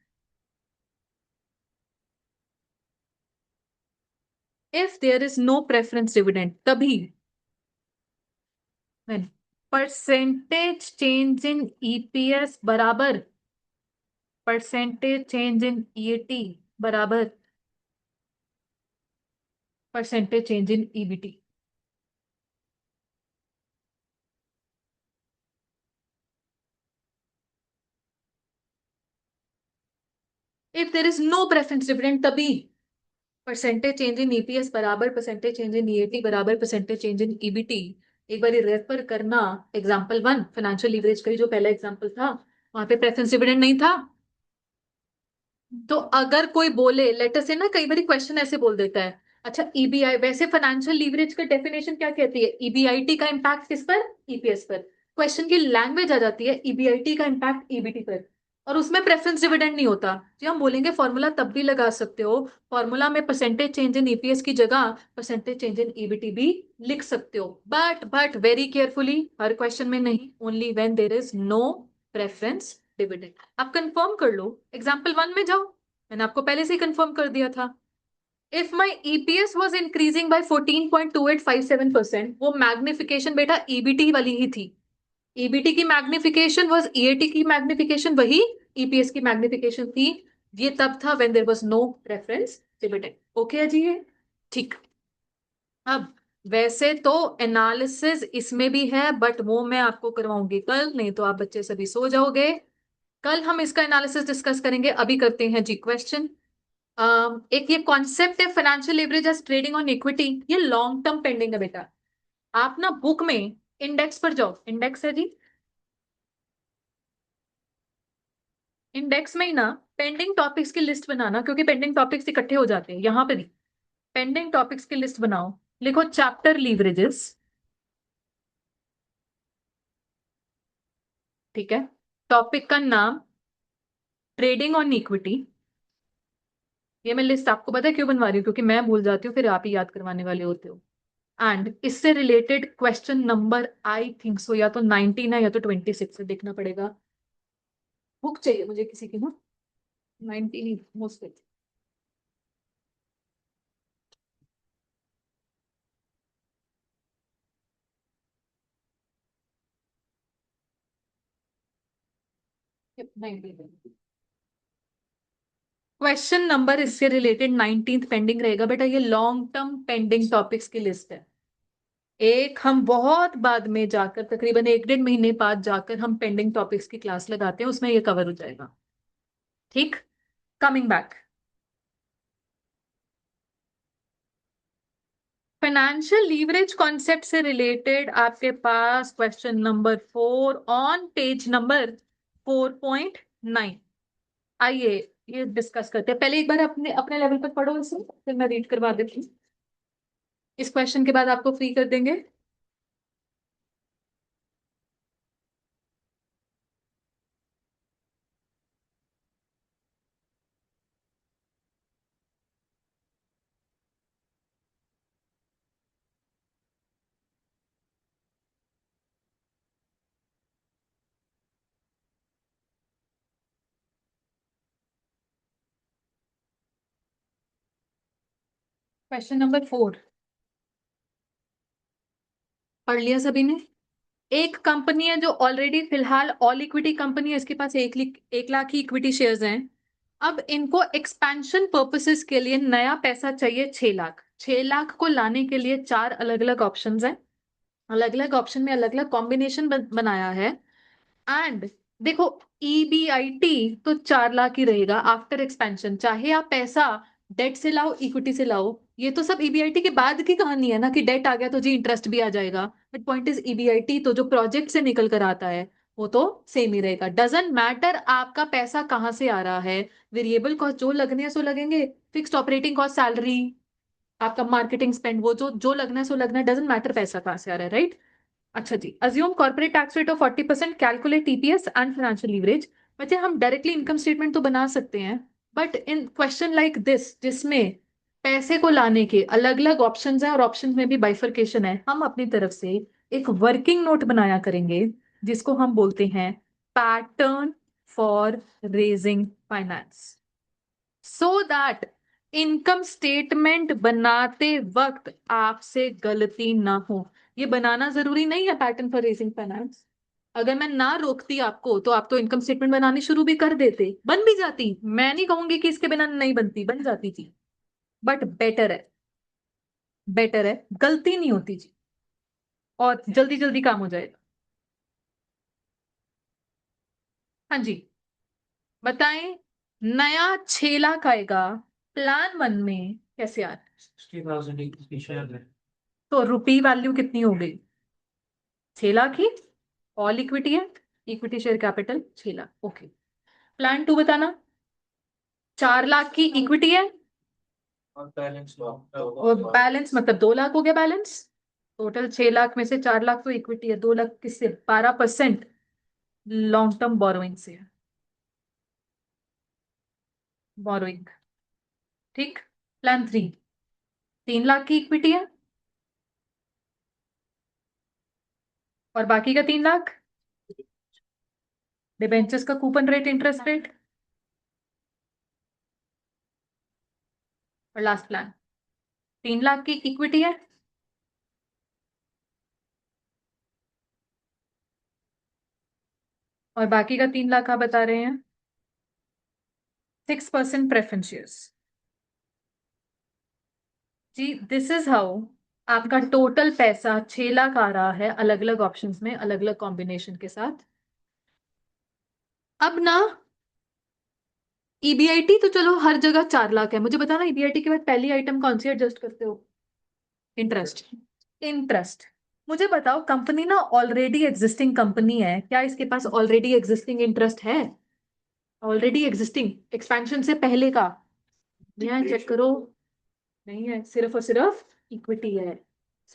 if there is no preference dividend तभी परसेंटेज चेंज इन ईपीएस बराबर परसेंटेज चेंज इन ईएटी बराबर percentage change in EBT. If there is no preference dividend तभी percentage change in EPS बराबर percentage change in EAT बराबर percentage change in EBT. एक बार refer करना example 1 financial leverage का ही जो पहला एग्जांपल था, वहां पे प्रेफरेंस डिविडेंड नहीं था। तो अगर कोई बोले लेटर से ना, कई बार क्वेश्चन ऐसे बोल देता है, अच्छा ईबीआई, वैसे फाइनेंशियल लीवरेज का डेफिनेशन क्या कहती है, ईबीआईटी का इम्पैक्ट किस पर, ईपीएस पर। क्वेश्चन की लैंग्वेज आ जाती है ईबीआईटी का इम्पैक्ट ईबीटी पर, और उसमें प्रेफरेंस डिविडेंड नहीं होता। जी हम बोलेंगे फॉर्मूला तब भी लगा सकते हो, फॉर्मूला में परसेंटेज चेंज इन ईपीएस की जगह परसेंटेज चेंज इन ईबीटी भी लिख सकते हो, बट वेरी केयरफुली, हर क्वेश्चन में नहीं, only when there is no preference dividend. आप कंफर्म कर लो, एग्जाम्पल 1 में जाओ, मैंने आपको पहले से ही कंफर्म कर दिया था। If my EPS was increasing by 14.2857%, वो मैग्निफिकेशन बेटा ईबीटी वाली ही थी। ईबीटी की मैग्निफिकेशन वॉज ईएटी की मैग्निफिकेशन, वही ईपीएस की मैग्निफिकेशन थी। ये तब था when there was no reference dividend. Okay है जी ये, ठीक। अब वैसे तो एनालिसिस इसमें भी है, बट वो मैं आपको करवाऊंगी कल, नहीं तो आप बच्चे सभी सो जाओगे। कल हम इसका एनालिसिस डिस्कस करेंगे, अभी करते हैं जी क्वेश्चन। एक ये कॉन्सेप्ट है financial leverage as trading on equity, ये लॉन्ग टर्म पेंडिंग है बेटा। आप ना बुक में इंडेक्स पर जाओ, इंडेक्स है जी, इंडेक्स में ही ना पेंडिंग टॉपिक्स की लिस्ट बनाना, क्योंकि पेंडिंग टॉपिक्स इकट्ठे हो जाते हैं यहाँ पे भी। पेंडिंग टॉपिक्स की लिस्ट बनाओ, लिखो चैप्टर लीवरेजेस, ठीक है। टॉपिक का नाम ट्रेडिंग ऑन इक्विटी। ये मैं लिस्ट आपको पता है क्यों बनवा रही हूँ, क्योंकि मैं भूल जाती हूँ, फिर आप ही याद करवाने वाले होते हो। एंड इससे related question number I think so या तो 19 है या तो 26 है, देखना पड़ेगा। बुक चाहिए मुझे किसी की ना, 19 ही मोस्टली। क्वेश्चन नंबर इससे रिलेटेड 19th पेंडिंग रहेगा बेटा। ये लॉन्ग टर्म पेंडिंग टॉपिक्स की लिस्ट है। एक हम बहुत बाद में जाकर, तकरीबन 1 डेढ़ महीने बाद जाकर हम पेंडिंग टॉपिक्स की क्लास लगाते हैं, उसमें ये कवर हो जाएगा। ठीक, coming back. Financial leverage concept से रिलेटेड आपके पास question number 4 on page number 4.9। आइए ये डिस्कस करते हैं। पहले एक बार अपने अपने लेवल पर पढ़ो इसे, फिर मैं रीड करवा देती हूँ। इस क्वेश्चन के बाद आपको फ्री कर देंगे। क्वेश्चन नंबर 4 पढ़ लिया सभी ने? एक कंपनी है जो ऑलरेडी फिलहाल ऑल इक्विटी कंपनी है, इसके पास 1 लाख ही इक्विटी शेयर्स हैं। अब इनको एक्सपेंशन पर्पसेस के लिए नया पैसा चाहिए 6 लाख। 6 लाख को लाने के लिए 4 अलग अलग ऑप्शंस हैं। अलग अलग ऑप्शन में अलग अलग कॉम्बिनेशन बनाया है। एंड देखो, ईबीआईटी तो 4 लाख ही रहेगा आफ्टर एक्सपेंशन, चाहे आप पैसा डेट से लाओ इक्विटी से लाओ। ये तो सब ईबीआईटी के बाद की कहानी है ना, कि डेट आ गया तो जी इंटरेस्ट भी आ जाएगा। बट पॉइंट इज ईबीआईटी तो जो प्रोजेक्ट से निकल कर आता है वो तो सेम ही रहेगा। डजेंट मैटर आपका पैसा कहाँ से आ रहा है, वेरिएबल कॉस्ट जो लगने हैं सो लगेंगे, फिक्स्ड ऑपरेटिंग कॉस्ट सैलरी, आपका मार्केटिंग स्पेंड, वो जो जो लगना है सो लगना है, डजेंट मैटर पैसा कहाँ से आ रहा है, राइट। अच्छा जी, assume corporate tax rate of 40%, calculate TPS and financial leverage. बच्चे हम डायरेक्टली इनकम स्टेटमेंट तो बना सकते हैं, but in question like this जिसमें पैसे को लाने के अलग अलग ऑप्शंस हैं और ऑप्शंस में भी बाइफर्केशन है, हम अपनी तरफ से एक वर्किंग नोट बनाया करेंगे जिसको हम बोलते हैं pattern for raising finance, so that income statement बनाते वक्त आपसे गलती ना हो। ये बनाना जरूरी नहीं है पैटर्न फॉर रेजिंग फाइनेंस। अगर मैं ना रोकती आपको तो आप तो इनकम स्टेटमेंट बनानी शुरू भी कर देते, बन भी जाती। मैं नहीं कहूंगी कि इसके बिना नहीं बनती, बन जाती थी। बट बेटर है, बेटर है, गलती नहीं होती जी, और जल्दी जल्दी काम हो जाएगा। हाँ जी, बताएं। नया 6 लाख आएगा प्लान 1 में, कैसे आ रहा है? 60,000 की शेयर है। तो रुपी वैल्यू कितनी हो गई? 6 लाख ही। ऑल इक्विटी है, equity share capital 6 lakh, okay. Plan 2 बताना। 4 लाख की इक्विटी है और बैलेंस मतलब 2 लाख हो गया बैलेंस। टोटल 6 लाख में से 4 लाख तो इक्विटी है, 2 लाख किससे? 12% लॉन्ग टर्म बोरोइंग से है, बोरोइंग। ठीक। प्लान 3, 3 लाख की इक्विटी है और बाकी का 3 लाख डिबेंचर्स का कूपन रेट, इंटरेस्ट रेट। और लास्ट प्लान, 3 लाख की इक्विटी है और बाकी का 3 लाख आप बता रहे हैं 6% प्रेफरेंस शेयर्स। जी, दिस इज हाउ आपका टोटल पैसा 6 लाख आ रहा है अलग अलग ऑप्शंस में, अलग अलग कॉम्बिनेशन के साथ। अब ना ईबीआईटी तो चलो हर जगह 4 लाख है, मुझे बताना ईबीआईटी के बाद पहली आइटम कौन सी एडजस्ट करते हो? इंटरेस्ट। इंटरेस्ट। मुझे बताओ, कंपनी ना ऑलरेडी एग्जिस्टिंग कंपनी है, क्या इसके पास ऑलरेडी एग्जिस्टिंग इंटरेस्ट है? ऑलरेडी एग्जिस्टिंग, एक्सपेंशन से पहले का। यहाँ चेक करो, नहीं है, सिर्फ और सिर्फ इक्विटी है,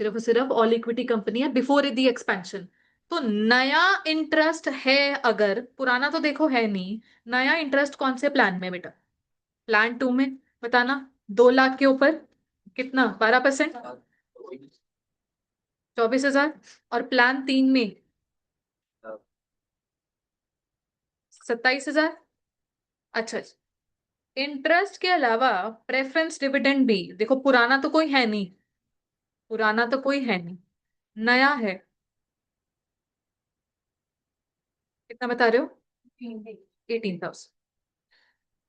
सिर्फ और सिर्फ ऑल इक्विटी कंपनी है बिफोर दी एक्सपेंशन। तो नया इंटरेस्ट है, अगर पुराना तो देखो है नहीं, नया इंटरेस्ट कौन से प्लान में बेटा? प्लान टू में, बताना। 2 लाख के ऊपर कितना, 12%, 24,000। और प्लान 3 में 27,000। अच्छा, इंटरेस्ट के अलावा प्रेफरेंस डिविडेंड भी देखो, पुराना तो कोई है नहीं, पुराना तो कोई है नहीं, नया है। कितना बता रहे हो? 18,000।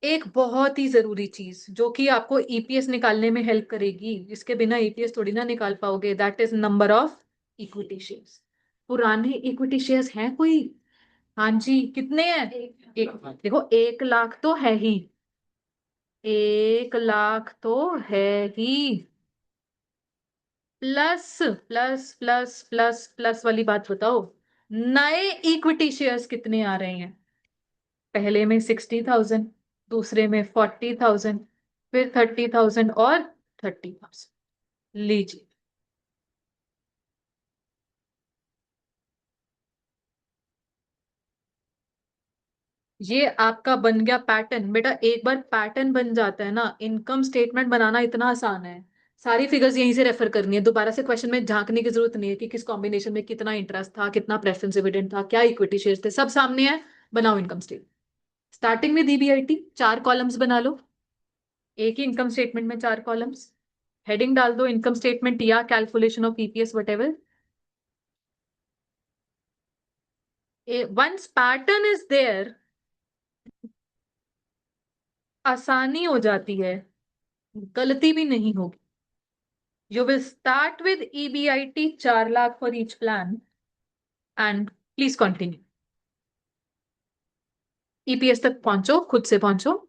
एक बहुत ही जरूरी चीज जो कि आपको ईपीएस निकालने में हेल्प करेगी, इसके बिना ईपीएस थोड़ी ना निकाल पाओगे, that is number of equity shares. पुराने इक्विटी शेयर्स हैं कोई? हाँ जी, कितने हैं? एक, देखो 1 लाख तो है ही, 1 लाख तो है ही। Plus plus plus plus plus वाली बात बताओ, नए इक्विटी शेयर्स कितने आ रहे हैं? पहले में 60,000, दूसरे में 40,000, फिर 30,000 और 30,000। लीजिए, ये आपका बन गया पैटर्न बेटा। एक बार पैटर्न बन जाता है ना, इनकम स्टेटमेंट बनाना इतना आसान है। सारी फिगर्स यहीं से रेफर करनी है, दोबारा से क्वेश्चन में झांकने की जरूरत नहीं है कि किस कॉम्बिनेशन में कितना इंटरेस्ट था, कितना प्रेफरेंस डिविडेंड था, क्या इक्विटी शेयर्स थे, सब सामने है। बनाओ इनकम स्टेटमेंट। स्टार्टिंग में डीबीआईटी 4 कॉलम्स बना लो, एक ही इनकम स्टेटमेंट में 4 कॉलम्स। हेडिंग डाल दो इनकम स्टेटमेंट या calculation of EPS what. Once pattern is there, आसानी हो जाती है, गलती भी नहीं होगी। You will start with EBIT 4 lakh for each plan, and please continue. EPS तक पहुंचो, खुद से पहुंचो।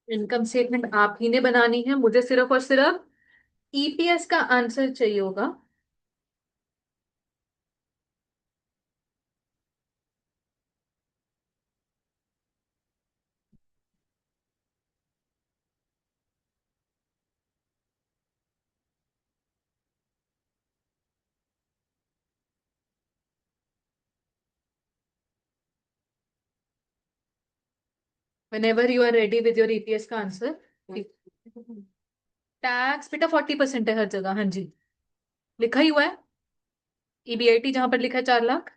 इनकम स्टेटमेंट आप ही ने बनानी है, मुझे सिर्फ और सिर्फ ईपीएस का आंसर चाहिए होगा। whenever you are ready with your EPS का आंसर। टैक्स बेटा 40% है हर जगह, हाँ जी, लिखा ही हुआ है। ईबीआईटी जहां पर लिखा है 4 लाख।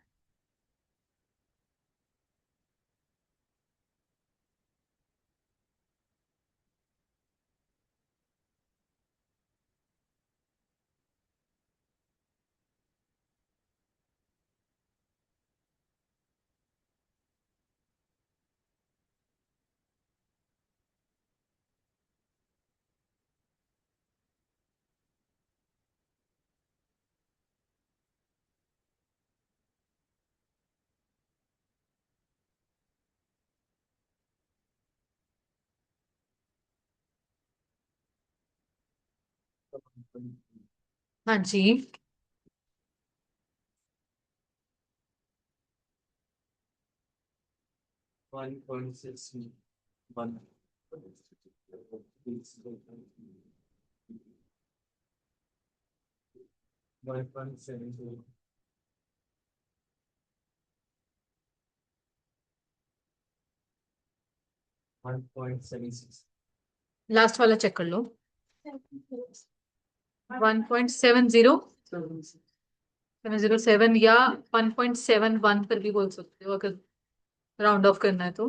हाँ जी, 1.76। लास्ट वाला चेक कर लो। 1.707 या 1.71 पर भी बोल सकते हो अगर राउंड ऑफ करना है तो।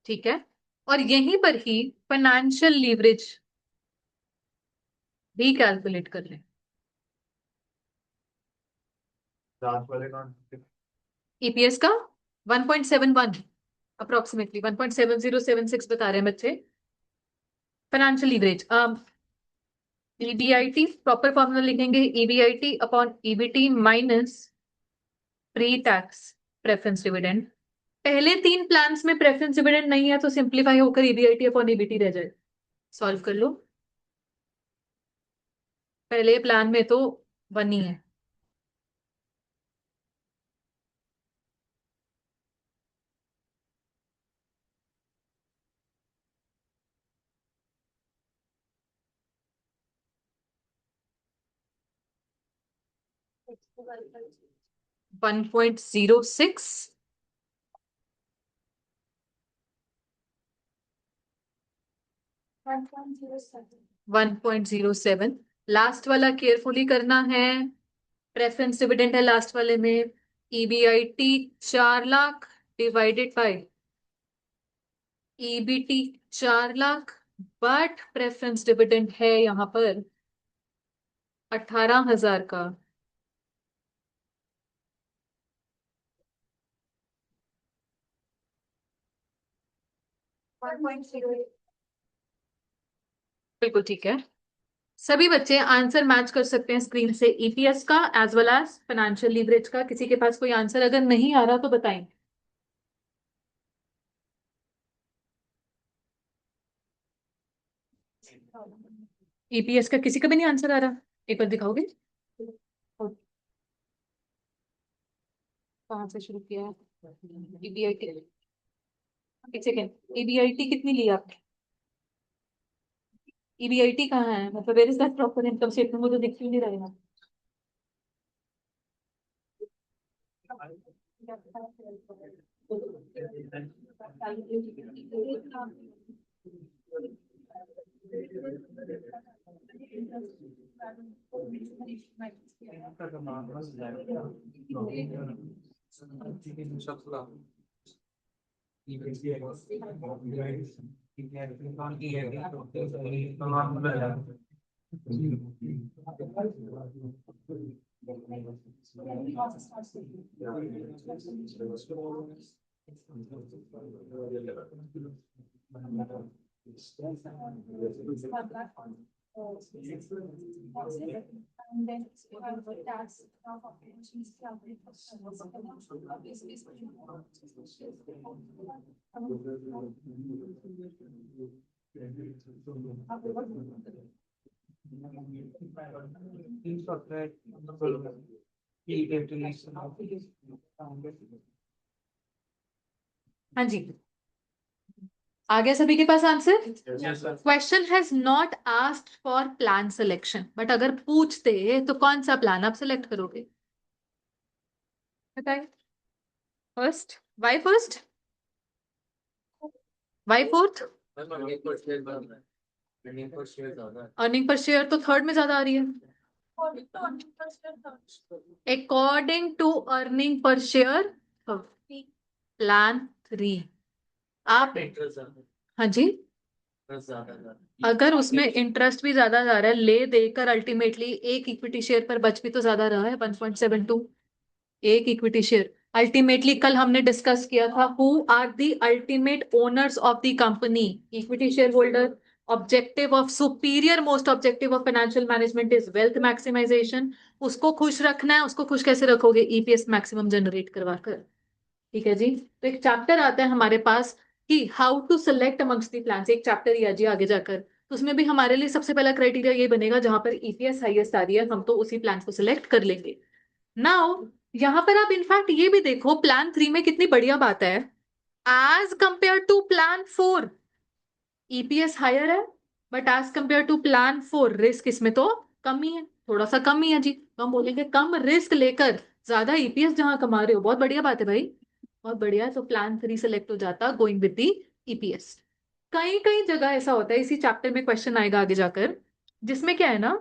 ठीक है, और यहीं पर ही फाइनेंशियल लीवरेज भी कैलकुलेट कर लें। ईपीएस का 1.71, अप्रोक्सीमेटली 1.7076 बता रहे हैं बच्चे। Financial leverage, EBIT proper formula लिखेंगे, EBIT upon EBT minus pre tax preference dividend. पहले तीन प्लान्स में प्रेफरेंस डिविडेंड नहीं है तो सिंप्लीफाई होकर ईबीआईटी अपॉन ईबीटी रह जाए। सॉल्व कर लो। पहले प्लान में तो 1 ही है। One point zero six 1.07। Last वाला केयरफुली करना है। प्रेफरेंस डिविडेंड है लास्ट वाले में, EBIT 4 lakh divided by EBT 4 lakh, but preference dividend है यहां पर 18,000 का। बिल्कुल ठीक है। सभी बच्चे आंसर मैच कर सकते हैं स्क्रीन से, ईपीएस का as well as financial leverage का। किसी के पास कोई आंसर अगर नहीं आ रहा तो बताएं। ईपीएस का किसी का भी नहीं आंसर आ रहा, एक बार दिखाओगे? और कहाँ से शुरू किया है? ईबीआईटी, एक सेकेंड, ईबीआईटी कितनी ली आपने? ईबीआईटी कहाँ है, मतलब where is that proper income statement, मुझे दिख क्यों नहीं रहा है? हाँ जी, आ गया सभी के पास answer? Question has not asked for plan selection, but अगर पूछते तो कौन सा प्लान आप सिलेक्ट करोगे? बताइए। First, why first, why fourth? Earning per share तो थर्ड में ज्यादा आ रही है। According to earning per share plan 3। आप, हाँ जी, अगर उसमें इंटरेस्ट भी ज्यादा जा रहा है, ले देकर अल्टीमेटली एक इक्विटी शेयर पर बच भी तो ज्यादा रहा है 1.72। एक इक्विटी शेयर अल्टीमेटली, कल हमने डिस्कस किया था, who are the ultimate owners of the company? Equity shareholder. Objective of superior most objective of financial management is wealth maximisation. उसको खुश रखना है, उसको खुश कैसे रखोगे? ईपीएस मैक्सिमम जनरेट करवा कर। ठीक है जी, तो एक चैप्टर आता है हमारे पास कि how to select amongst the plans, एक चैप्टर ही है जी आगे जाकर, तो उसमें भी हमारे लिए सबसे पहला क्राइटेरिया ये बनेगा, जहां पर ईपीएस हाईएस्ट आ रही है हम तो उसी प्लान को सिलेक्ट कर लेंगे। नाउ यहां पर आप इनफैक्ट ये भी देखो, प्लान 3 में कितनी बढ़िया बात है, as compare to plan 4 EPS higher है, but as compare to plan 4 risk इसमें तो कम ही है, थोड़ा सा कम ही है जी। तो हम बोलेंगे कम रिस्क लेकर ज्यादा ईपीएस जहां कमा रहे हो, बहुत बढ़िया बात है भाई। और बढ़िया, तो प्लान 3 सेलेक्ट हो जाता, गोइंग विद दी ईपीएस। कई कई जगह ऐसा होता है, इसी चैप्टर में क्वेश्चन आएगा आगे जाकर, जिसमें क्या है ना,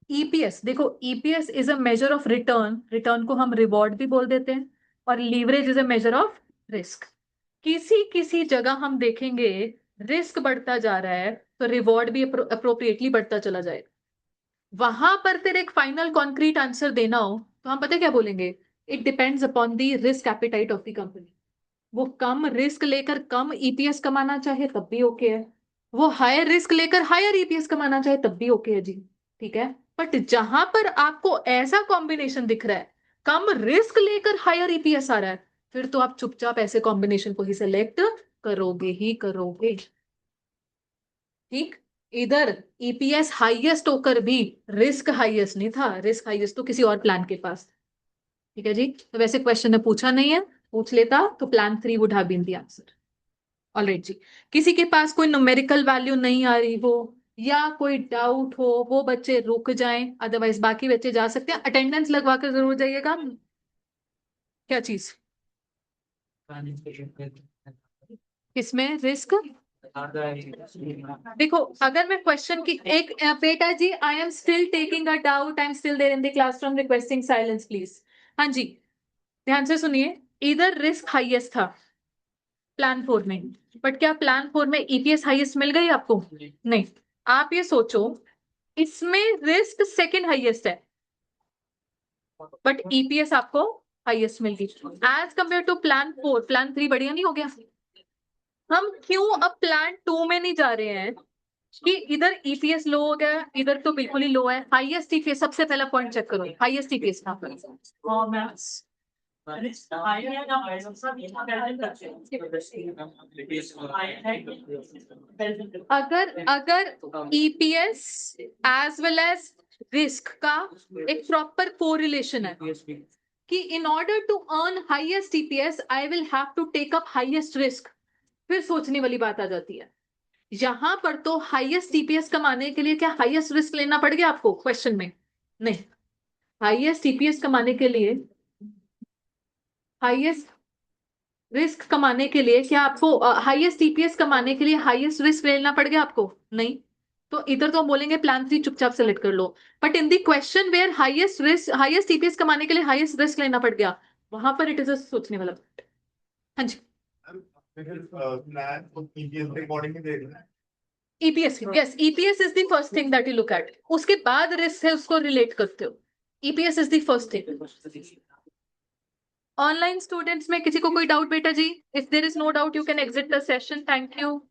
ईपीएस, देखो EPS is a measure of return, return को हम रिवॉर्ड भी बोल देते हैं, और leverage is a measure of risk. किसी किसी जगह हम देखेंगे रिस्क बढ़ता जा रहा है तो रिवॉर्ड भी अप्रोप्रिएटली बढ़ता चला जाएगा। वहां पर तेरे एक फाइनल कॉन्क्रीट आंसर देना हो तो हम पता है क्या बोलेंगे, it depends upon the risk appetite of the company. वो कम रिस्क लेकर कम ईपीएस कमाना चाहे तब भी ओके है, वो हायर रिस्क लेकर हायर ईपीएस कमाना चाहे तब भी ओके है जी। ठीक है, बट जहां पर आपको ऐसा कॉम्बिनेशन दिख रहा है, कम रिस्क लेकर हायर ईपीएस आ रहा है, फिर तो आप चुपचाप ऐसे कॉम्बिनेशन को ही सिलेक्ट करोगे ही करोगे। ठीक, इधर ईपीएस हाईएस्ट होकर भी रिस्क हाईएस्ट नहीं था, रिस्क हाईएस्ट तो किसी और प्लान के पास। ठीक है जी, तो वैसे क्वेश्चन ने पूछा नहीं है, पूछ लेता तो plan 3 would have been the answer. Alright जी, किसी के पास कोई न्यूमेरिकल वैल्यू नहीं आ रही हो या कोई डाउट हो, वो बच्चे रुक जाएं, अदरवाइज बाकी बच्चे जा सकते हैं। अटेंडेंस लगवा कर जरूर जाइएगा। क्या चीज, किसमें रिस्क? देखो, अगर मैं क्वेश्चन की एक बेटा जी, I am still taking a doubt, I am still there in the classroom, requesting silence please. हाँ जी, ध्यान से सुनिए, इधर रिस्क हाईएस्ट था प्लान 4 में, बट क्या प्लान 4 में ईपीएस हाईएस्ट मिल गई आपको? नहीं। आप ये सोचो, इसमें रिस्क सेकंड हाईएस्ट है बट ईपीएस आपको हाईएस्ट मिल गई as compare to plan 4। Plan 3 बढ़िया नहीं हो गया? हम क्यों अब प्लान 2 में नहीं जा रहे हैं कि इधर ईपीएस लो हो गया, इधर तो बिल्कुल ही लो है। हाईएस्ट ईपीएस, सबसे पहला पॉइंट चेक करो, हाईएस्ट ईपीएस कहां पर है? अगर अगर EPS as well as risk का एक प्रॉपर कोरिलेशन है कि in order to earn highest EPS I will have to take up highest risk, फिर सोचने वाली बात आ जाती है। यहां पर तो हाईएस्ट ईपीएस कमाने के लिए क्या हाईएस्ट रिस्क लेना पड़ गया आपको क्वेश्चन में? नहीं, हाईएस्ट ईपीएस कमाने के लिए, हाईएस्ट रिस्क कमाने के लिए क्या आपको हाईएस्ट ईपीएस कमाने के लिए हाईएस्ट रिस्क लेना पड़ गया आपको? नहीं। तो इधर तो हम बोलेंगे प्लान 3 चुपचाप सेलेक्ट कर लो, but in the question where highest risk, highest EPS कमाने के लिए हाईएस्ट रिस्क लेना पड़ गया, वहां पर इट इज सोचने वाला। हाँ जी, EPS, yes, EPS is the first thing that you look at, उसके बाद रिस्क है उसको रिलेट करते हो। EPS is the first thing. Online students में किसी को कोई डाउट बेटा जी? If there is no doubt you can exit the session, thank you.